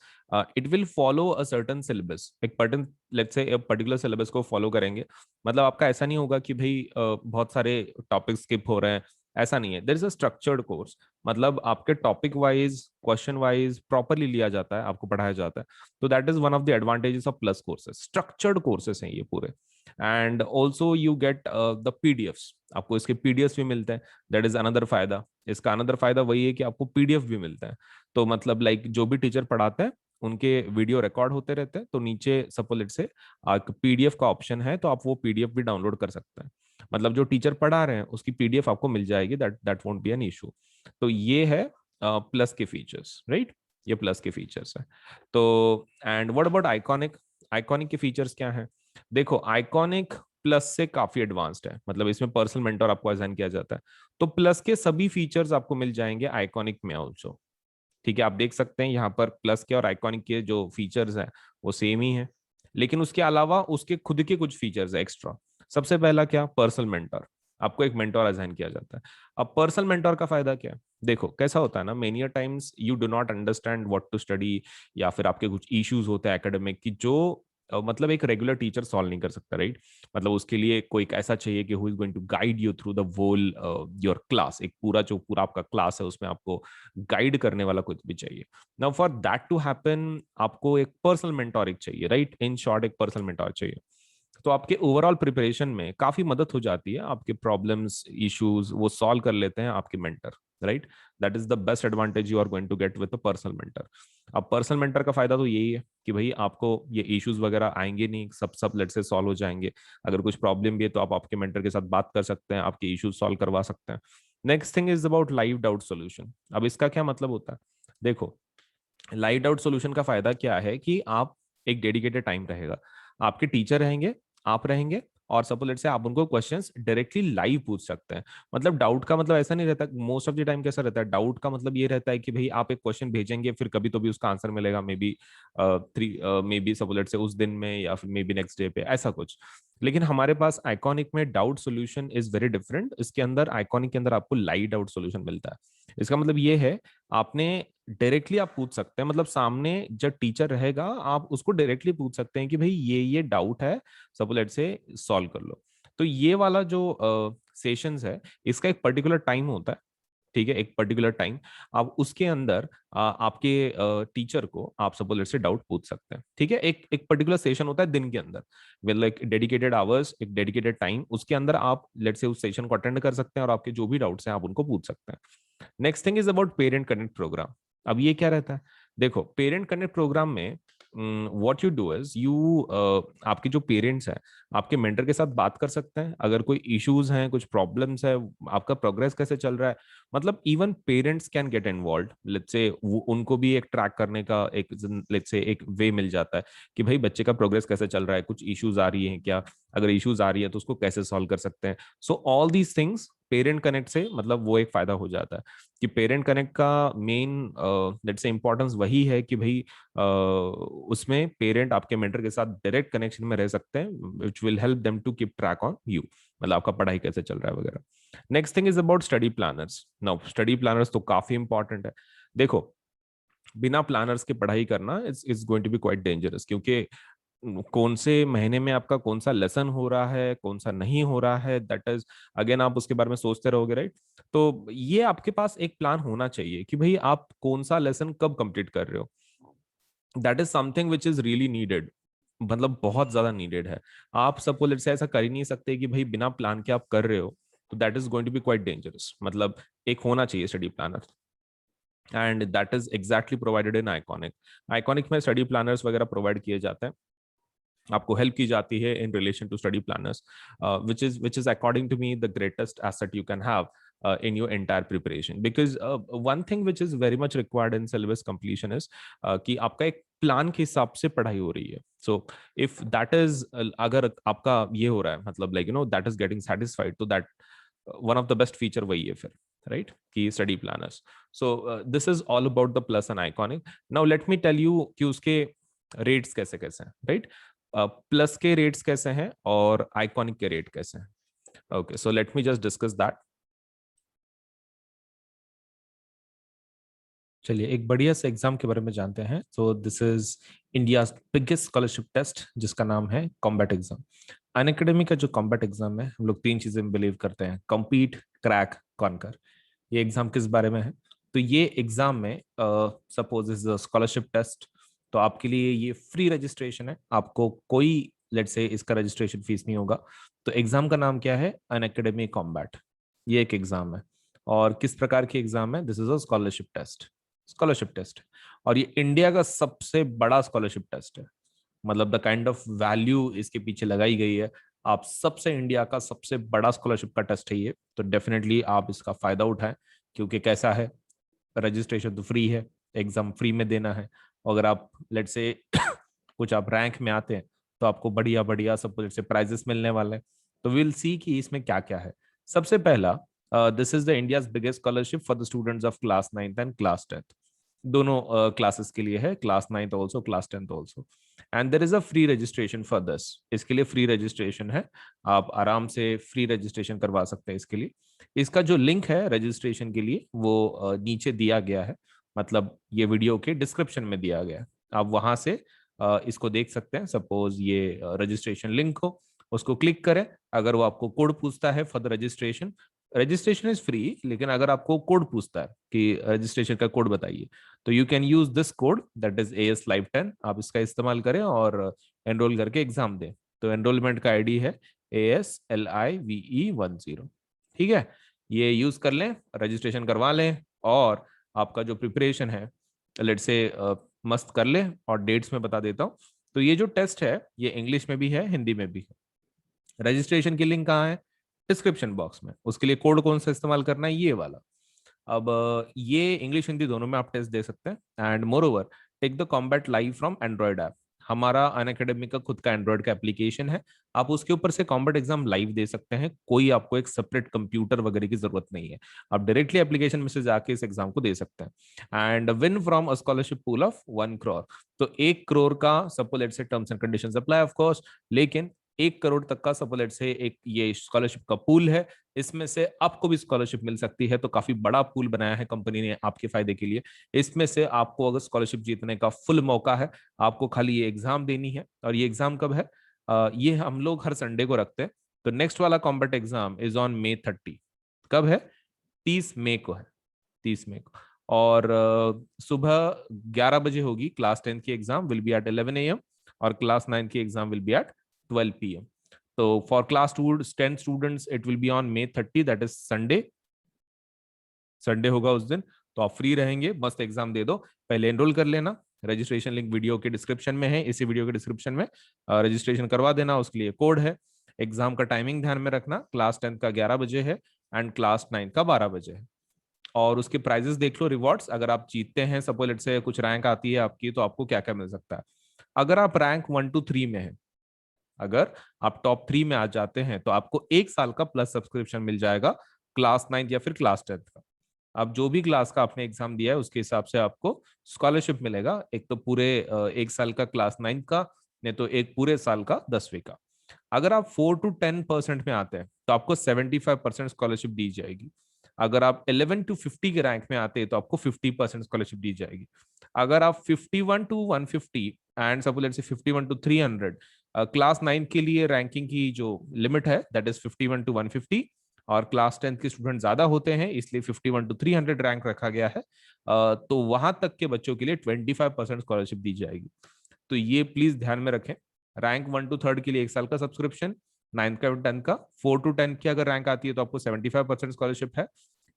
it will follow a certain syllabus, एक particular, let's say particular syllabus को फॉलो करेंगे। मतलब आपका ऐसा नहीं होगा कि भाई बहुत सारे टॉपिक स्किप हो रहे हैं, ऐसा नहीं है। There is a structured course, मतलब आपके topic wise, question wise properly लिया जाता है, आपको पढ़ाया जाता है। तो that is one of the advantages of plus courses, structured courses हैं ये पूरे। And also you get the PDFs, आपको इसके पीडीएफ्स भी मिलते हैं। दैट इज अनदर फायदा। इसका अनदर फायदा वही है कि आपको पीडीएफ भी मिलता है। तो मतलब लाइक जो भी टीचर पढ़ाते हैं उनके वीडियो रिकॉर्ड होते रहते हैं, तो नीचे सपोज लेट से पीडीएफ का ऑप्शन है, तो आप वो पीडीएफ भी डाउनलोड कर सकते हैं। मतलब जो टीचर पढ़ा रहे हैं उसकी पीडीएफ आपको मिल जाएगी, that that won't be an issue. तो ये है प्लस के फीचर्स, राइट? ये प्लस के फीचर्स है। तो and what about iconic? Iconic के फीचर्स क्या है? देखो, आइकॉनिक प्लस से काफी एडवांस्ड है, मतलब इसमें पर्सनल मेंटर आपको असाइन किया जाता है। तो प्लस के सभी फीचर्स आपको मिल जाएंगे आइकॉनिक में ऑल्सो। ठीक है, आप देख सकते हैं यहाँ पर प्लस के और आइकॉनिक के जो फीचर्स हैं वो सेम ही है, लेकिन उसके अलावा उसके खुद के कुछ फीचर्स है एक्स्ट्रा। सबसे पहला क्या, पर्सनल मेंटर। आपको एक मेंटर असाइन किया जाता है। अब पर्सनल मेंटर का फायदा क्या है? देखो कैसा होता है ना, many times you do not understand what to study, या फिर आपके कुछ इश्यूज होते हैं एकेडमिक की, जो मतलब एक रेगुलर टीचर सॉल्व नहीं कर सकता, राइट? मतलब उसके लिए कोई ऐसा चाहिए कि who is going to guide you through the whole your class, एक पूरा जो पूरा आपका क्लास है उसमें आपको गाइड करने वाला कुछ भी चाहिए। Now for that to happen आपको एक पर्सनल मेंटोर एक चाहिए, राइट? इन शॉर्ट एक पर्सनल मेंटोर चाहिए। तो आपके ओवरऑल प्रिपरेशन में काफी मदद हो जाती है, आपके प्रॉब्लम्स इश्यूज वो सॉल्व कर लेते हैं आपके mentor, right? That is the best advantage you are going to get with a personal mentor. अब पर्सनल मेंटर का फायदा तो यही है कि भाई आपको ये इश्यूज वगैरह आएंगे नहीं, सब सब लेट से सॉल्व हो जाएंगे। अगर कुछ प्रॉब्लम भी है तो आप आपके मेंटर के साथ बात कर सकते हैं, आपके इश्यूज सॉल्व करवा सकते हैं। Next thing is about live doubt solution. अब इसका क्या मतलब होता है? देखो, लाइव डाउट सॉल्यूशन का फायदा क्या है कि आप, एक डेडिकेटेड टाइम रहेगा, आपके टीचर रहेंगे, आप रहेंगे, और सपोज लेट से आप उनको क्वेश्चंस डायरेक्टली लाइव पूछ सकते हैं। मतलब डाउट का मतलब ऐसा नहीं रहता, मोस्ट ऑफ द टाइम कैसा रहता है, डाउट का मतलब ये रहता है कि भाई आप एक क्वेश्चन भेजेंगे, फिर कभी तो भी उसका आंसर मिलेगा, may be may be suppose let से उस दिन में, या फिर मे बी नेक्स्ट डे पे, ऐसा कुछ। लेकिन हमारे पास आइकॉनिक में doubt solution is very different. इसके अंदर, आइकॉनिक के अंदर आपको लाइव डाउट सोल्यूशन मिलता है। इसका मतलब ये है, आपने डायरेक्टली आप पूछ सकते हैं, मतलब सामने जब टीचर रहेगा आप उसको डायरेक्टली पूछ सकते हैं कि भाई ये डाउट है, सपोज लेट से सॉल्व कर लो। तो ये वाला जो सेशंस है, इसका एक पर्टिकुलर टाइम होता है। ठीक है, एक पर्टिकुलर टाइम, आप उसके अंदर आपके टीचर को आप सपोज लेट से डाउट पूछ सकते हैं। ठीक है, एक एक पर्टिकुलर सेशन होता है दिन के अंदर, विद लाइक डेडिकेटेड आवर्स, एक डेडिकेटेड टाइम, उसके अंदर आप लेट से उस सेशन को अटेंड कर सकते हैं और आपके जो भी डाउट्स हैं आप उनको पूछ सकते हैं। Next thing is about parent connect program. अब ये क्या रहता है? देखो, पेरेंट कनेक्ट प्रोग्राम में what you do is you, आपके जो पेरेंट्स हैं आपके मेंटर के साथ बात कर सकते हैं, अगर कोई इश्यूज हैं, कुछ प्रॉब्लम्स है, आपका प्रोग्रेस कैसे चल रहा है। मतलब even parents can get involve, let's say उनको भी एक ट्रैक करने का एक, लेट्स से एक वे मिल जाता है कि भाई बच्चे का प्रोग्रेस कैसे चल रहा है, कुछ इश्यूज आ रही हैं क्या, अगर इश्यूज आ रही है तो उसको कैसे सॉल्व कर सकते हैं। So all these things parent connect से, मतलब वो एक फायदा हो जाता है कि पेरेंट कनेक्ट का मेन लेट्स से इंपॉर्टेंस वही है कि भाई उसमें पेरेंट आपके मेंटर के साथ डायरेक्ट कनेक्शन में रह सकते हैं, which will help them to keep track on you, मतलब आपका पढ़ाई कैसे चल रहा है वगैरह। Next thing is about study planners. Now study planners तो काफी इंपॉर्टेंट है। देखो, बिना प्लानर्स के पढ़ाई करना is going to be quite dangerous, क्योंकि कौन से महीने में आपका कौन सा लेसन हो रहा है, कौन सा नहीं हो रहा है, दैट इज अगेन आप उसके बारे में सोचते रहोगे, राइट? तो ये आपके पास एक प्लान होना चाहिए कि भाई आप कौन सा लेसन कब कंप्लीट कर रहे हो। That is something which is really needed, मतलब बहुत ज्यादा नीडेड है। आप सपोज से ऐसा कर ही नहीं सकते कि भाई बिना प्लान के आप कर रहे हो, तो that is going to be quite dangerous. मतलब एक होना चाहिए study planner, and that is exactly provided in Iconic. Iconic में स्टडी प्लानर्स वगैरह प्रोवाइड किए जाते हैं। आपको हेल्प की जाती है in relation to study planners, which is according to me the greatest asset you can have in your entire preparation, because one thing which is very much required in syllabus completion is कि आपका एक plan के हिसाब से पढ़ाई हो रही है. So if that is अगर आपका ये हो रहा है, मतलब like that is getting satisfied, तो that one of the best feature वही है फिर, right, कि study planners. So this is all about the plus and iconic. Now let me tell you कि उसके रेट्स कैसे कैसे हैं, राइट. प्लस के रेट्स कैसे हैं और आइकॉनिक के रेट कैसे हैं. Okay, so let me just discuss that. चलिए एक बढ़िया से एग्जाम के बारे में जानते हैं. तो this is India biggest scholarship test, जिसका नाम है कॉम्बैट एग्जाम. अन अकेडमी का जो कॉम्बैट एग्जाम है, हम लोग तीन चीजें में बिलीव करते हैं: कम्पीट, क्रैक, कॉन्कर. ये एग्जाम किस बारे में है? तो ये एग्जाम में सपोज इज स्कॉलरशिप टेस्ट, तो आपके लिए ये फ्री रजिस्ट्रेशन है. आपको कोई लेट से इसका रजिस्ट्रेशन फीस नहीं होगा. तो एग्जाम का नाम क्या है? अन अकेडमी कॉम्बैट. ये एक एग्जाम है. और किस प्रकार की एग्जाम है? This is a scholarship test. Scholarship test, और ये इंडिया का सबसे बड़ा स्कॉलरशिप टेस्ट है. मतलब द काइंड ऑफ वैल्यू इसके पीछे लगाई गई है, आप सबसे इंडिया का सबसे बड़ा स्कॉलरशिप का टेस्ट है ये. तो डेफिनेटली आप इसका फायदा उठाएं, क्योंकि कैसा है, रजिस्ट्रेशन तो फ्री है, एग्जाम फ्री में देना है. अगर आप लेट से कुछ आप रैंक में आते हैं, तो आपको बढ़िया बढ़िया सब से प्राइजेस मिलने वाले हैं. तो विल सी कि इसमें क्या क्या है. सबसे पहला, this is the India's biggest scholarship for the students of class 9th and class 10th. दोनों क्लासेस के लिए है, class 9th also, class 10th also. And there is a free registration for this. इसके लिए फ्री रजिस्ट्रेशन है, आप आराम से फ्री रजिस्ट्रेशन करवा सकते हैं इसके लिए. इसका जो लिंक है रजिस्ट्रेशन के लिए, वो नीचे दिया गया है, मतलब ये वीडियो के डिस्क्रिप्शन में दिया गया है. आप वहां से इसको देख सकते हैं. सपोज ये रजिस्ट्रेशन लिंक हो, उसको क्लिक करें. अगर वो आपको कोड पूछता है for the registration, registration is free, लेकिन अगर आपको कोड पूछता है कि रजिस्ट्रेशन का कोड बताइए, तो you can use this code, that is AS Live 10. आप इसका इस्तेमाल करें और एनरोल करके एग्जाम दें. तो एनरोलमेंट का आईडी है ASLIVE10. ठीक है, ये यूज कर लें, रजिस्ट्रेशन करवा लें, और आपका जो प्रिपरेशन है लेट से मस्त कर ले. और डेट्स में बता देता हूँ. तो ये जो टेस्ट है, ये इंग्लिश में भी है, हिंदी में भी है. रजिस्ट्रेशन की लिंक कहाँ है? डिस्क्रिप्शन बॉक्स में. उसके लिए कोड कौन सा इस्तेमाल करना है? ये वाला. अब ये इंग्लिश हिंदी दोनों में आप टेस्ट दे सकते हैं. And moreover, take the combat live from Android app. हमारा अन अकेडमी का खुद का एंड्रॉइड का एप्लीकेशन है. आप उसके ऊपर से कॉम्बैट एग्जाम लाइव दे सकते हैं. कोई आपको एक सेपरेट कंप्यूटर वगैरह की जरूरत नहीं है. आप डायरेक्टली एप्लीकेशन में से जाके इस एग्जाम को दे सकते हैं. And win from a scholarship pool of 1 crore. तो 1 crore का suppose let's say terms and conditions apply of course, लेकिन 1 crore तक का सपोज लेट्स से एक ये स्कॉलरशिप का पूल है. इसमें से आपको भी स्कॉलरशिप मिल सकती है. तो काफी बड़ा पूल बनाया है कंपनी ने आपके फायदे के लिए. इसमें से आपको अगर स्कॉलरशिप जीतने का फुल मौका है, आपको खाली ये एग्जाम देनी है. और ये एग्जाम कब है? ये हम लोग हर संडे को रखते हैं. तो नेक्स्ट वाला combat exam is on May 30. कब है? 30 मई को है. 30 मई को. और सुबह 11 बजे होगी. क्लास 10 की exam will be at 11 AM, और क्लास 9 की exam will be at 12 PM. तो for class 10 students it will be on May 30, that is Sunday. Sunday होगा उस दिन. तो आप फ्री रहेंगे, मस्त एग्जाम दे दो. पहले एनरोल कर लेना. रजिस्ट्रेशन लिंक वीडियो के डिस्क्रिप्शन में है, इसी वीडियो के डिस्क्रिप्शन में रजिस्ट्रेशन करवा देना. उसके लिए कोड है. एग्जाम का टाइमिंग ध्यान में रखना, क्लास 10 का 11 बजे है एंड क्लास 9 का 12 बजे है. और उसके प्राइजेस देख लो, रिवॉर्ड्स. अगर आप जीतते हैं, सपोज लेट से कुछ रैंक आती है आपकी, तो आपको क्या क्या मिल सकता है. अगर आप रैंक 1 to 3 में है, अगर आप टॉप 3 में आ जाते हैं, तो आपको 1 साल का प्लस सब्सक्रिप्शन मिल जाएगा क्लास 9 या फिर क्लास 10 का. आप जो भी क्लास का आपने एग्जाम दिया है, उसके हिसाब से आपको स्कॉलरशिप मिलेगा. एक तो पूरे 1 साल का क्लास 9 का, नहीं तो एक पूरे साल का 10वीं का. अगर आप 4 to 10% में आते हैं, तो आपको 75% स्कॉलरशिप दी जाएगी. अगर आप 11 to 50 के रैंक में आते हैं, तो आपको 50% स्कॉलरशिप दी जाएगी. अगर आप 51 to 150 and suppose let's say 51 to 300, class 9 के लिए रैंकिंग की जो लिमिट है दैट इज 51 to 150, और क्लास 10 के स्टूडेंट ज्यादा होते हैं, इसलिए 51 to 300 रैंक रखा गया है. तो वहां तक के बच्चों के लिए 25% स्कॉलरशिप दी जाएगी. तो ये प्लीज ध्यान में रखें. रैंक 1 to 3rd के लिए 1 साल का सब्सक्रिप्शन, 9th का 10th का. 4 to 10 की अगर रैंक आती है, तो आपको 75% स्कॉलरशिप है.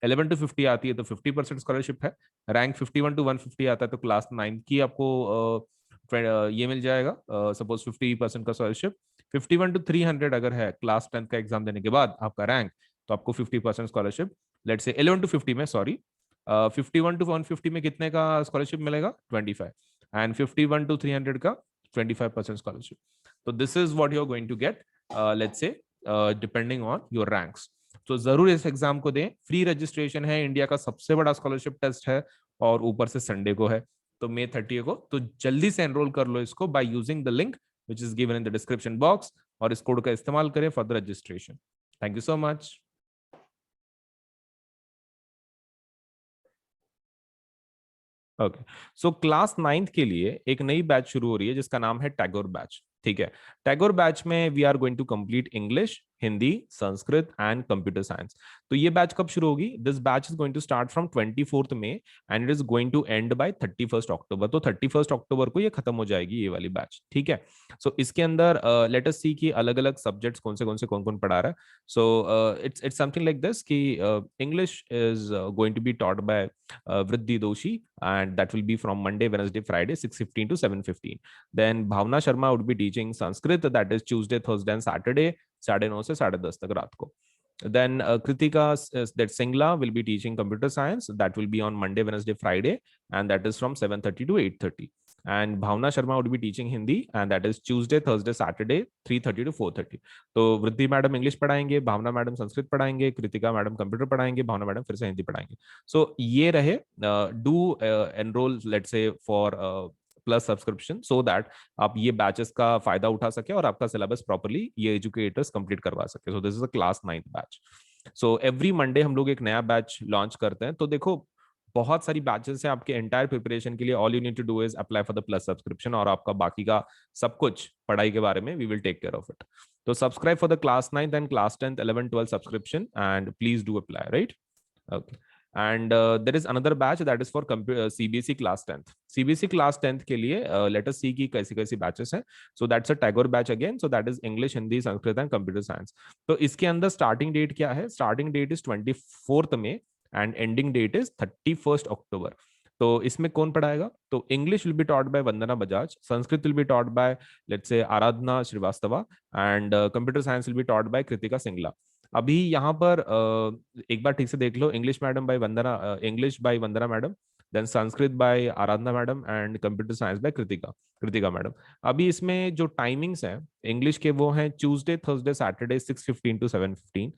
11 to 50 आती है, तो 50% स्कॉलरशिप है. रैंक 51 to 150 आता है, तो क्लास 9 की आपको ये मिल जाएगा सपोज 50% का स्कॉलरशिप। 51 to 300 अगर है क्लास 10 का एग्जाम देने के बाद आपका रैंक, तो आपको 50% स्कॉलरशिप। लेट से 11 to 50 में, सॉरी, 51 to 150 में कितने का स्कॉलरशिप मिलेगा? 25। एंड 51 to 300 का 25% स्कॉलरशिप। तो this is what you are going to get, let's say depending on your ranks. तो जरूर इस एग्जाम को दें। फ्री रजिस्ट्रेशन है, इंडिया का सबसे बड़ा स्कॉलरशिप टेस्ट है, और ऊपर से संडे को है, तो May 30 को। तो जल्दी से एनरोल कर लो इसको by using the link which is given in the description box, और इस कोड का इस्तेमाल करें for the registration. Thank you so much. Okay, so class 9th के लिए एक नई बैच शुरू हो रही है जिसका नाम है टैगोर बैच। ठीक है, टैगोर बैच में we are going to complete English, Hindi, Sanskrit and computer science. तो ये बैच कब शुरू होगी? This batch is going to start from 24th May and it is going to end by 31st October। तो 31st October को ये खत्म हो जाएगी ये वाली बैच। ठीक है, सो इसके अंदर लेट अस सी कि अलग अलग सब्जेक्ट्स कौन कौन पढ़ा रहा है। So it's something like this कि English is going to be taught by Vriddhi Doshi, and that will be from Monday, Wednesday, Friday, 6:15 to 7:15. Then Bhavna Sharma would be teaching Sanskrit, that is Tuesday, Thursday, and Saturday, 9:30 से 10:30 तक रात को. Then Kritika, that Singla will be teaching computer science. That will be on Monday, Wednesday, Friday, and that is from 7:30 to 8:30. And Bhavna Sharma would be teaching Hindi, and that is Tuesday, Thursday, Saturday, 3:30 to 4:30. तो वृद्धि madam English पढ़ाएंगे, भावना madam Sanskrit पढ़ाएंगे, Kritika madam computer पढ़ाएंगे, भावना madam फिर से हिंदी पढ़ाएंगे। सो ये रहे, do enrol let's say for plus subscription, so that आप ये बैचेस का फायदा उठा सके और आपका सिलेबस प्रॉपर्ली ये एजुकेटर्स कंप्लीट करवा सके। सो this is a class 9th batch. So every Monday हम लोग एक नया बैच लॉन्च करते हैं। तो देखो, बहुत सारी बैचेस हैं आपके एंटायर प्रिपरेशन के लिए। All you need to do is apply for the plus subscription, और आपका बाकी का सब कुछ पढ़ाई के बारे में we will take care of it. तो subscribe for the class 9th and class 10th 11 12 subscription, and please do apply, right? Okay. And there is another batch that is for CBSE class 10th. CBSE class 10th के लिए let us see कि कैसी कैसी batches हैं. So that's a Tagore batch again. So that is English, Hindi, Sanskrit and Computer Science. तो इसके अंदर starting date क्या है? Starting date is 24th May and ending date is 31st October. तो इसमें कौन पढ़ाएगा? तो English will be taught by Vandana Bajaj, Sanskrit will be taught by let's say Aradhana Srivastava, and computer science will be taught by Kritika Singla. अभी यहाँ पर एक बार ठीक से देख लो, English madam by Vandana, English by Vandana madam, then Sanskrit by Aradhana madam, and computer science by Kritika Kritika madam. अभी इसमें जो टाइमिंग्स हैं इंग्लिश के वो हैं Tuesday Thursday Saturday 6:15 to 7:15,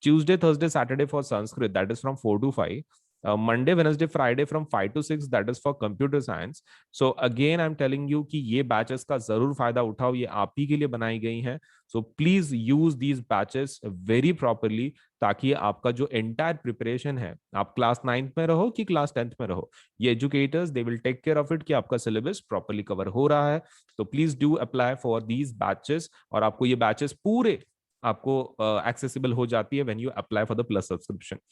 Tuesday Thursday Saturday for Sanskrit that is from 4 to 5, Monday, Wednesday, Friday from 5 to 6, that is for computer science. So again, I'm telling you कि ये batches का जरूर फायदा उठाओ, ये आप ही के लिए बनाई गई हैं। So please use these batches very properly, ताकि आपका जो entire preparation है, आप class 9th में रहो कि class 10th में रहो, ये educators they will take care of it कि आपका syllabus properly cover हो रहा है। तो please do apply for these batches, और आपको ये batches पूरे आपको accessible हो जाती है when you apply for the plus subscription।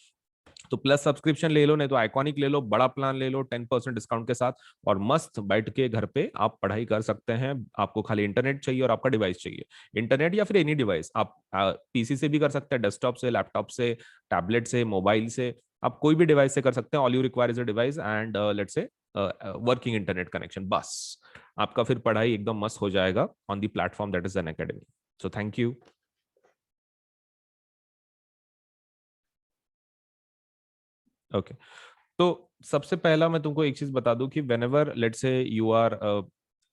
तो प्लस सब्सक्रिप्शन ले लो, नहीं तो आइकॉनिक ले लो, बड़ा प्लान ले लो 10% डिस्काउंट के साथ, और मस्त बैठ के घर पे आप पढ़ाई कर सकते हैं। आपको खाली इंटरनेट चाहिए और आपका डिवाइस चाहिए, इंटरनेट या फिर एनी डिवाइस। आप पीसी से भी कर सकते हैं, डेस्कटॉप से, लैपटॉप से, टैबलेट से, मोबाइल से, आप कोई भी डिवाइस से कर सकते हैं। All you require is a device and let's say working internet connection, बस आपका फिर पढ़ाई एकदम मस्त हो जाएगा on the platform that is Unacademy. So thank you. Okay, तो सबसे पहला मैं तुमको एक चीज बता दूं कि whenever let's say you are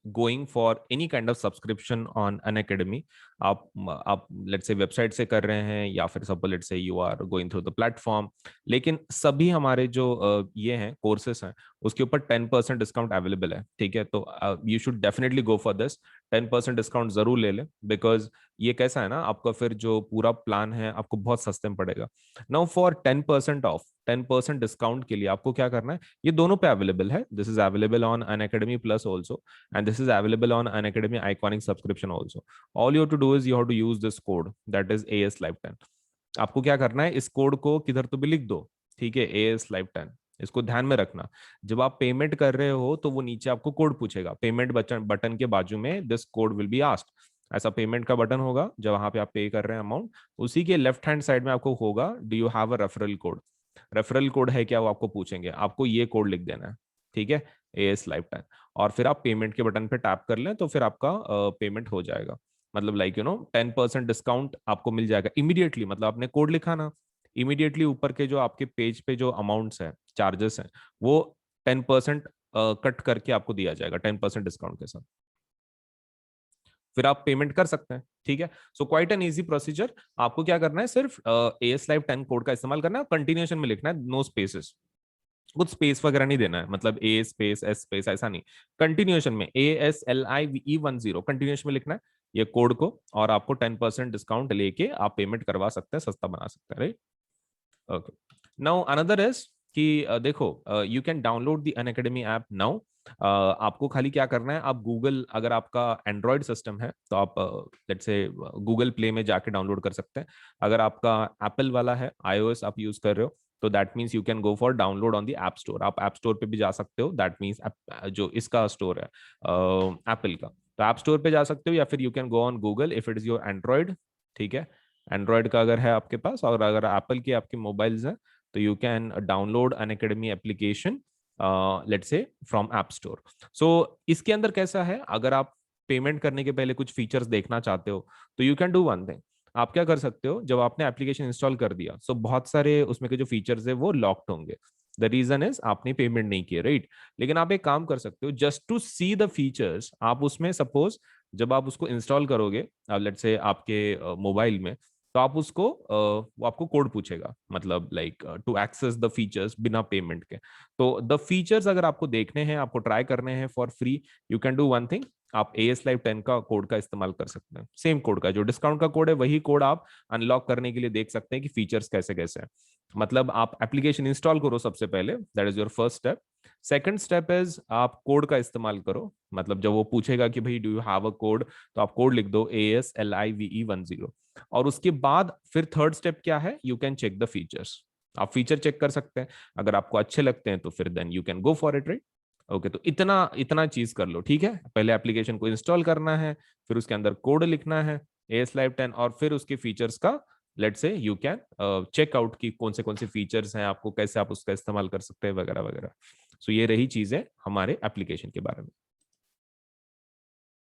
going for any kind of subscription on Unacademy, आप लेट से वेबसाइट से कर रहे हैं या फिर सब let's say you are going through the platform, लेकिन सभी हमारे जो ये हैं कोर्सेस हैं उसके ऊपर 10% डिस्काउंट अवेलेबल है। ठीक है, तो you should definitely go for this, 10% discount जरूर ले लें, बिकॉज ये कैसा है ना, आपका फिर जो पूरा प्लान है आपको बहुत सस्ते में पड़ेगा। नाउ फॉर 10% ऑफ, 10% डिस्काउंट के लिए आपको क्या करना है, ये दोनों पे अवेलेबल है। This is available on Unacademy plus also, and this is available on Unacademy Iconic subscription also. All you to do is you have to use this code that is AS Live 10। आपको क्या करना है, इस code को किधर तो भी लिख दो, ठीक है, AS Live 10। इसको ध्यान में रखना, जब आप पेमेंट कर रहे हो तो वो नीचे आपको कोड पूछेगा, पेमेंट बटन बटन के बाजू में this code will be asked. ऐसा पेमेंट का बटन होगा जब वहां पे आप पे कर रहे हैं अमाउंट, उसी के लेफ्ट हैंड साइड में आपको होगा do you have a referral code. Referral code है क्या वो आपको पूछेंगे, आपको ये कोड लिख देना है, ठीक है, AS लाइफ 10, और फिर आप पेमेंट के बटन पे टैप कर लें तो फिर आपका पेमेंट हो जाएगा। मतलब लाइक 10% डिस्काउंट आपको मिल जाएगा इमीडिएटली। मतलब आपने कोड लिखा ना, इमीडिएटली ऊपर के जो आपके पेज पे जो अमाउंट्स है, चार्जेस हैं, वो 10% कट करके आपको दिया जाएगा 10% डिस्काउंट के साथ। फिर आप पेमेंट कर सकते हैं। ठीक है, so quite an easy procedure. आपको क्या करना है, सिर्फ AS लाइव 10 कोड का इस्तेमाल करना है, कंटिन्यूएशन में लिखना है, नो स्पेसेस, कुछ स्पेस वगैरह नहीं देना है, मतलब A स्पेस S स्पेस ऐसा नहीं, कंटिन्यूएशन में ASLIVE10 कंटिन्यूएशन में लिखना है ये कोड को, और आपको 10% डिस्काउंट लेके आप पेमेंट करवा सकते हैं, सस्ता बना सकते हैं, right. Okay, now another is कि देखो, you can download the Unacademy app now. आपको खाली क्या करना है, आप गूगल, अगर आपका एंड्रॉयड सिस्टम है तो आप लेट्स से गूगल प्ले में जाके डाउनलोड कर सकते हैं। अगर आपका एप्पल वाला है, iOS आप यूज कर रहे हो, तो that means you can go for download on the app store. आप ऐप स्टोर पे भी जा सकते हो, दैट मीन्स जो इसका स्टोर है एप्पल का, तो ऐप स्टोर पे जा सकते हो, या फिर you can go on Google if it is your Android. ठीक है, एंड्रॉयड का अगर है आपके पास, और अगर एप्पल की आपके मोबाइल्स हैं, तो you can download Unacademy application let's say from App Store. सो इसके अंदर कैसा है, अगर आप पेमेंट करने के पहले कुछ फीचर्स देखना चाहते हो, तो you can do one thing. आप क्या कर सकते हो, जब आपने एप्लीकेशन इंस्टॉल कर दिया, सो बहुत सारे उसमें के जो फीचर्स है वो लॉक्ड होंगे। द रीजन इज आपने पेमेंट नहीं किया, राइट। लेकिन आप एक काम कर सकते हो, just to see the features, आप उसमें सपोज जब आप उसको इंस्टॉल करोगे लेट्स से आपके मोबाइल में, तो आप उसको वो आपको कोड पूछेगा, मतलब like to access the features बिना पेमेंट के। तो द फीचर्स अगर आपको देखने हैं, आपको ट्राई करने हैं for free, you can do one thing, आप AS लाइव 10 का कोड का इस्तेमाल कर सकते हैं। सेम कोड का, जो डिस्काउंट का कोड है वही कोड आप अनलॉक करने के लिए देख सकते हैं कि फीचर्स कैसे कैसे हैं। मतलब आप एप्लीकेशन इंस्टॉल करो सबसे पहले, that is your first step. Second step is आप कोड का इस्तेमाल करो, मतलब जब वो पूछेगा कि भाई do you have a code, तो आप कोड लिख दो ASLIVE10। और उसके बाद फिर थर्ड स्टेप क्या है, you can check the features. आप फीचर चेक कर सकते हैं, अगर आपको अच्छे लगते हैं तो फिर then you can go for it, right. Okay, तो इतना इतना चीज कर लो, ठीक है। पहले एप्लीकेशन को इंस्टॉल करना है, फिर उसके अंदर कोड लिखना है AS लाइव 10, और फिर उसके फीचर्स का late say you can check out की कौन से फीचर्स हैं, आपको कैसे आप उसका इस्तेमाल कर सकते हैं, वगैरह वगैरह। सो ये रही चीजें हमारे एप्लीकेशन के बारे में।